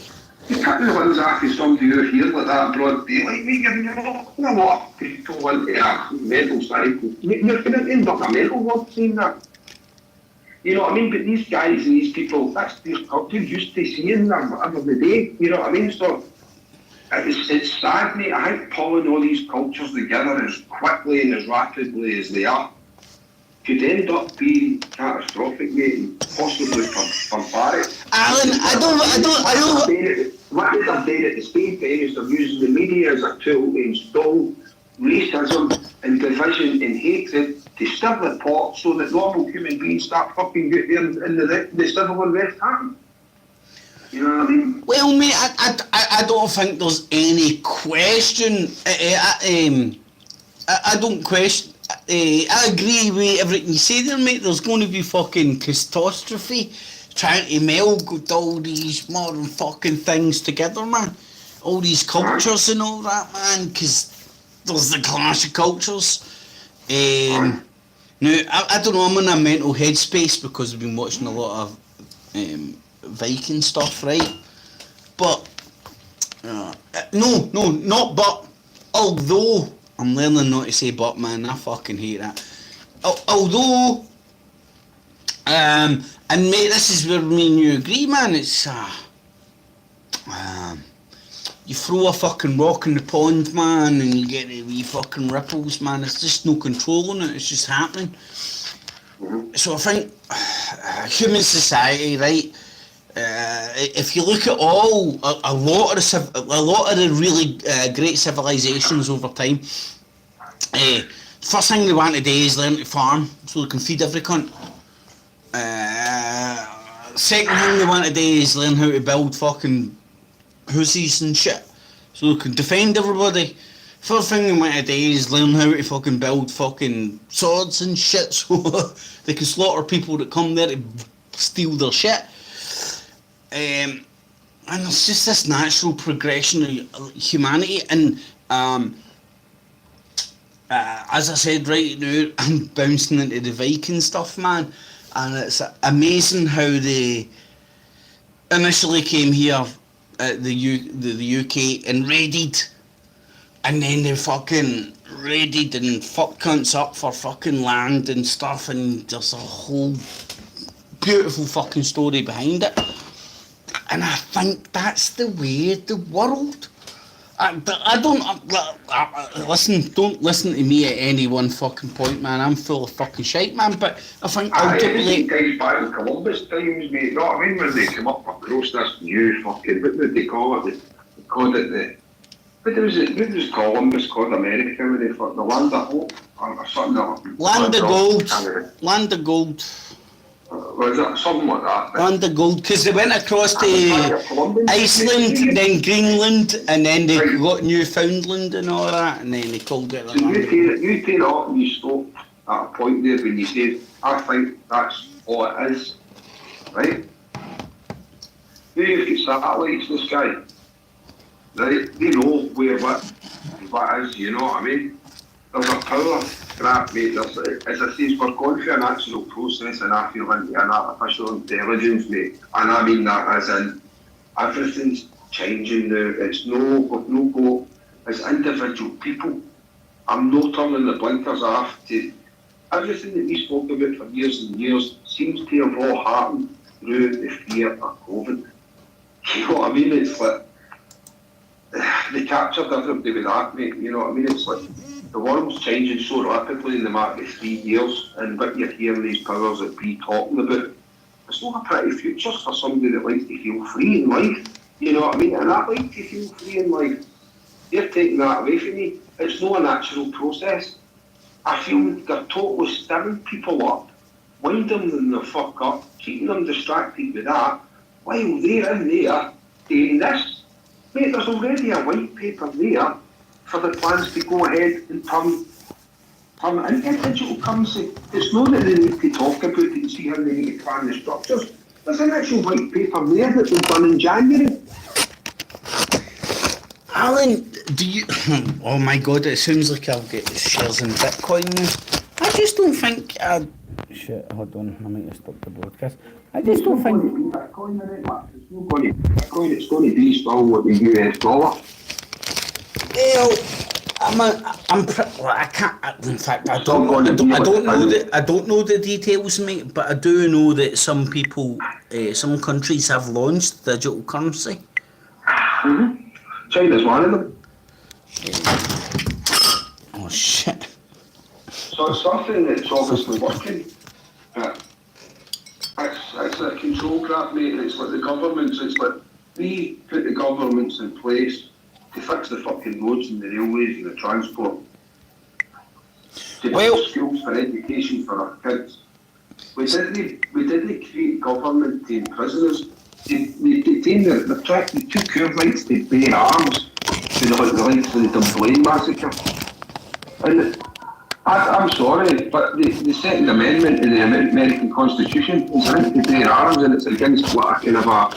You're cutting the ones off of somebody out here like that in broad daylight, mate. You're not a lot of people into a mental cycle. You're going to end up a mental ward saying that. You know what I mean? But these guys and these people, that's their culture, used to seeing them every day. You know what I mean? So It's sad, mate. I think pulling all these cultures together as quickly and as rapidly as they are could end up being catastrophic, mate, and possibly barbaric. Alan, I don't. What they're doing at the same time is they're using the media as a tool to install racism and division and hatred to stir the pot so that normal human beings start fucking get there and the civil unrest happen. You know what I mean? Well, mate, I don't think there's any question. I don't question. I agree with everything you say there, mate. There's going to be fucking catastrophe trying to meld all these modern fucking things together, man. All these cultures and all that, man, because there's the clash of cultures. Now, I don't know, I'm in a mental headspace because I've been watching a lot of Viking stuff, right? But, no, not but, although, I'm learning not to say but, man, I fucking hate that. Although, and mate, this is where me and you agree, man, it's, you throw a fucking rock in the pond, man, and you get the wee fucking ripples, man, there's just no controlling it, it's just happening. So I think, human society, right, if you look at a lot of the really great civilizations over time, first thing they want to do is learn to farm so they can feed every cunt. Second thing they want to do is learn how to build fucking houses and shit so they can defend everybody. Third thing they want to do is learn how to fucking build fucking swords and shit so they can slaughter people that come there to steal their shit. And it's just this natural progression of humanity, and as I said right now, I'm bouncing into the Viking stuff, man, and it's amazing how they initially came here at the UK and raided, and then they fucking raided and fucked cunts up for fucking land and stuff, and there's a whole beautiful fucking story behind it. And I think that's the way of the world. Don't listen to me at any one fucking point, man. I'm full of fucking shite, man. But I think ultimately... Guys back in Columbus times, mate, you know what I mean? When they come up across this new fucking, what did they call it? They called it the... What was Columbus called America when they fought the Land of Hope? Or something Land of Gold. Land of Gold. Was it something like that? Land of Gold, because they went across to Iceland, then Greenland, and then they got Newfoundland and all that, and then they called it the So Land of Gold. you take it up and you stop at a point there when you say, I think that's all it is, right? You've got satellites in the sky, right? They know where what is, you know what I mean? There's a power grab, mate. As I say, we're going through a natural process, and I feel into an artificial intelligence, mate. And I mean that as in everything's changing now. It's no go. As individual people, I'm not turning the blinkers off to everything that we spoke about for years and years. Seems to have all happened through the fear of COVID. You know what I mean? It's like they captured everybody with that, mate. You know what I mean? It's like the world's changing so rapidly in the matter of 3 years, and what you're hearing these powers that be talking about, it's not a pretty future for somebody that likes to feel free in life. You know what I mean? And I like to feel free in life. You're taking that away from me. It's not a natural process. I feel they're totally stirring people up, winding them the fuck up, keeping them distracted with that, while they're in there doing this. Mate, there's already a white paper there for the plans to go ahead and turn into digital currency. It's not that they need to talk about it and see how they need to plan the structures. There's an actual white paper there that was done in January. Alan, do you... Oh my god, it sounds like I'll get shares in Bitcoin now. I just don't think... Shit, hold on, I might have stopped the broadcast. I just don't think... Bitcoin in it, Matt. It's not going to be Bitcoin, it's going to be still with the US dollar. Well, I can't. In fact, I don't know the details, mate. But I do know that some people, some countries have launched digital currency. Mm-hmm. China's one of them. Oh shit. So it's something that's obviously working. It's a control crap, mate. It's like the governments. It's like we put the governments in place to fix the fucking roads and the railways and the transport. To build schools for education for our kids. We didn't create government to prisoners. They took our rights to bear arms to the likes of the Dunblane massacre. And I'm sorry, but the Second Amendment in the American Constitution is a right to bear arms, and it's against what a kind of a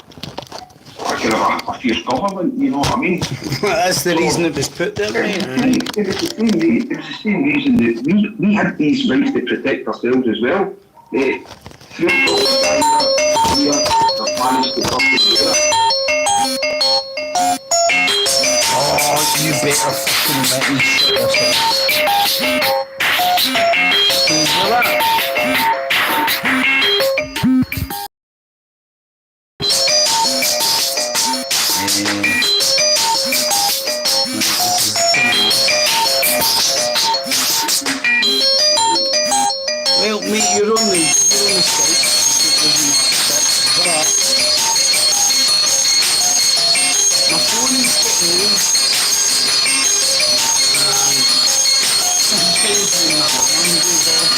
fierce government. You know what I mean? That's the reason it was put there, mate. It was the same reason that we had these rights to protect ourselves as well. Through we have managed to come together. Oh, you better fucking let me shit yourself. Can you do that? Well, mate, you're on the Skype, but my phone is getting loose, and sometimes when my alarm goes off,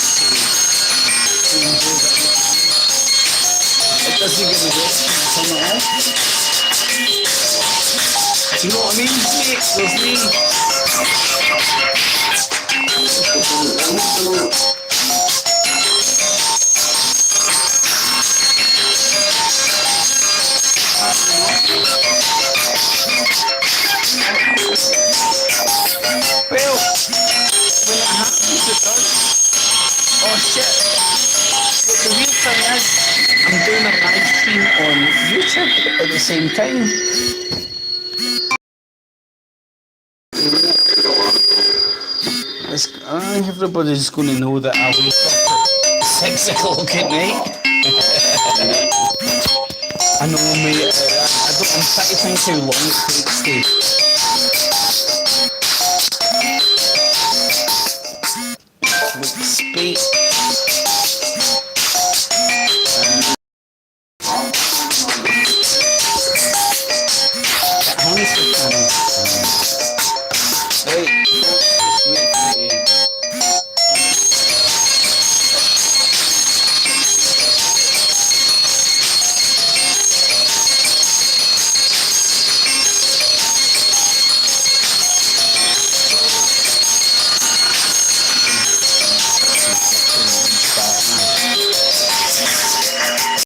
it doesn't give me the option to turn it off. Do you know what I mean, mate? There's me. Well, when it happens, it does. Oh shit. But the weird thing is, I'm doing a live stream on YouTube at the same time. Everybody's going to know that I wake up at 6 o'clock at night. I know, mate. I'm trying to think how long it takes to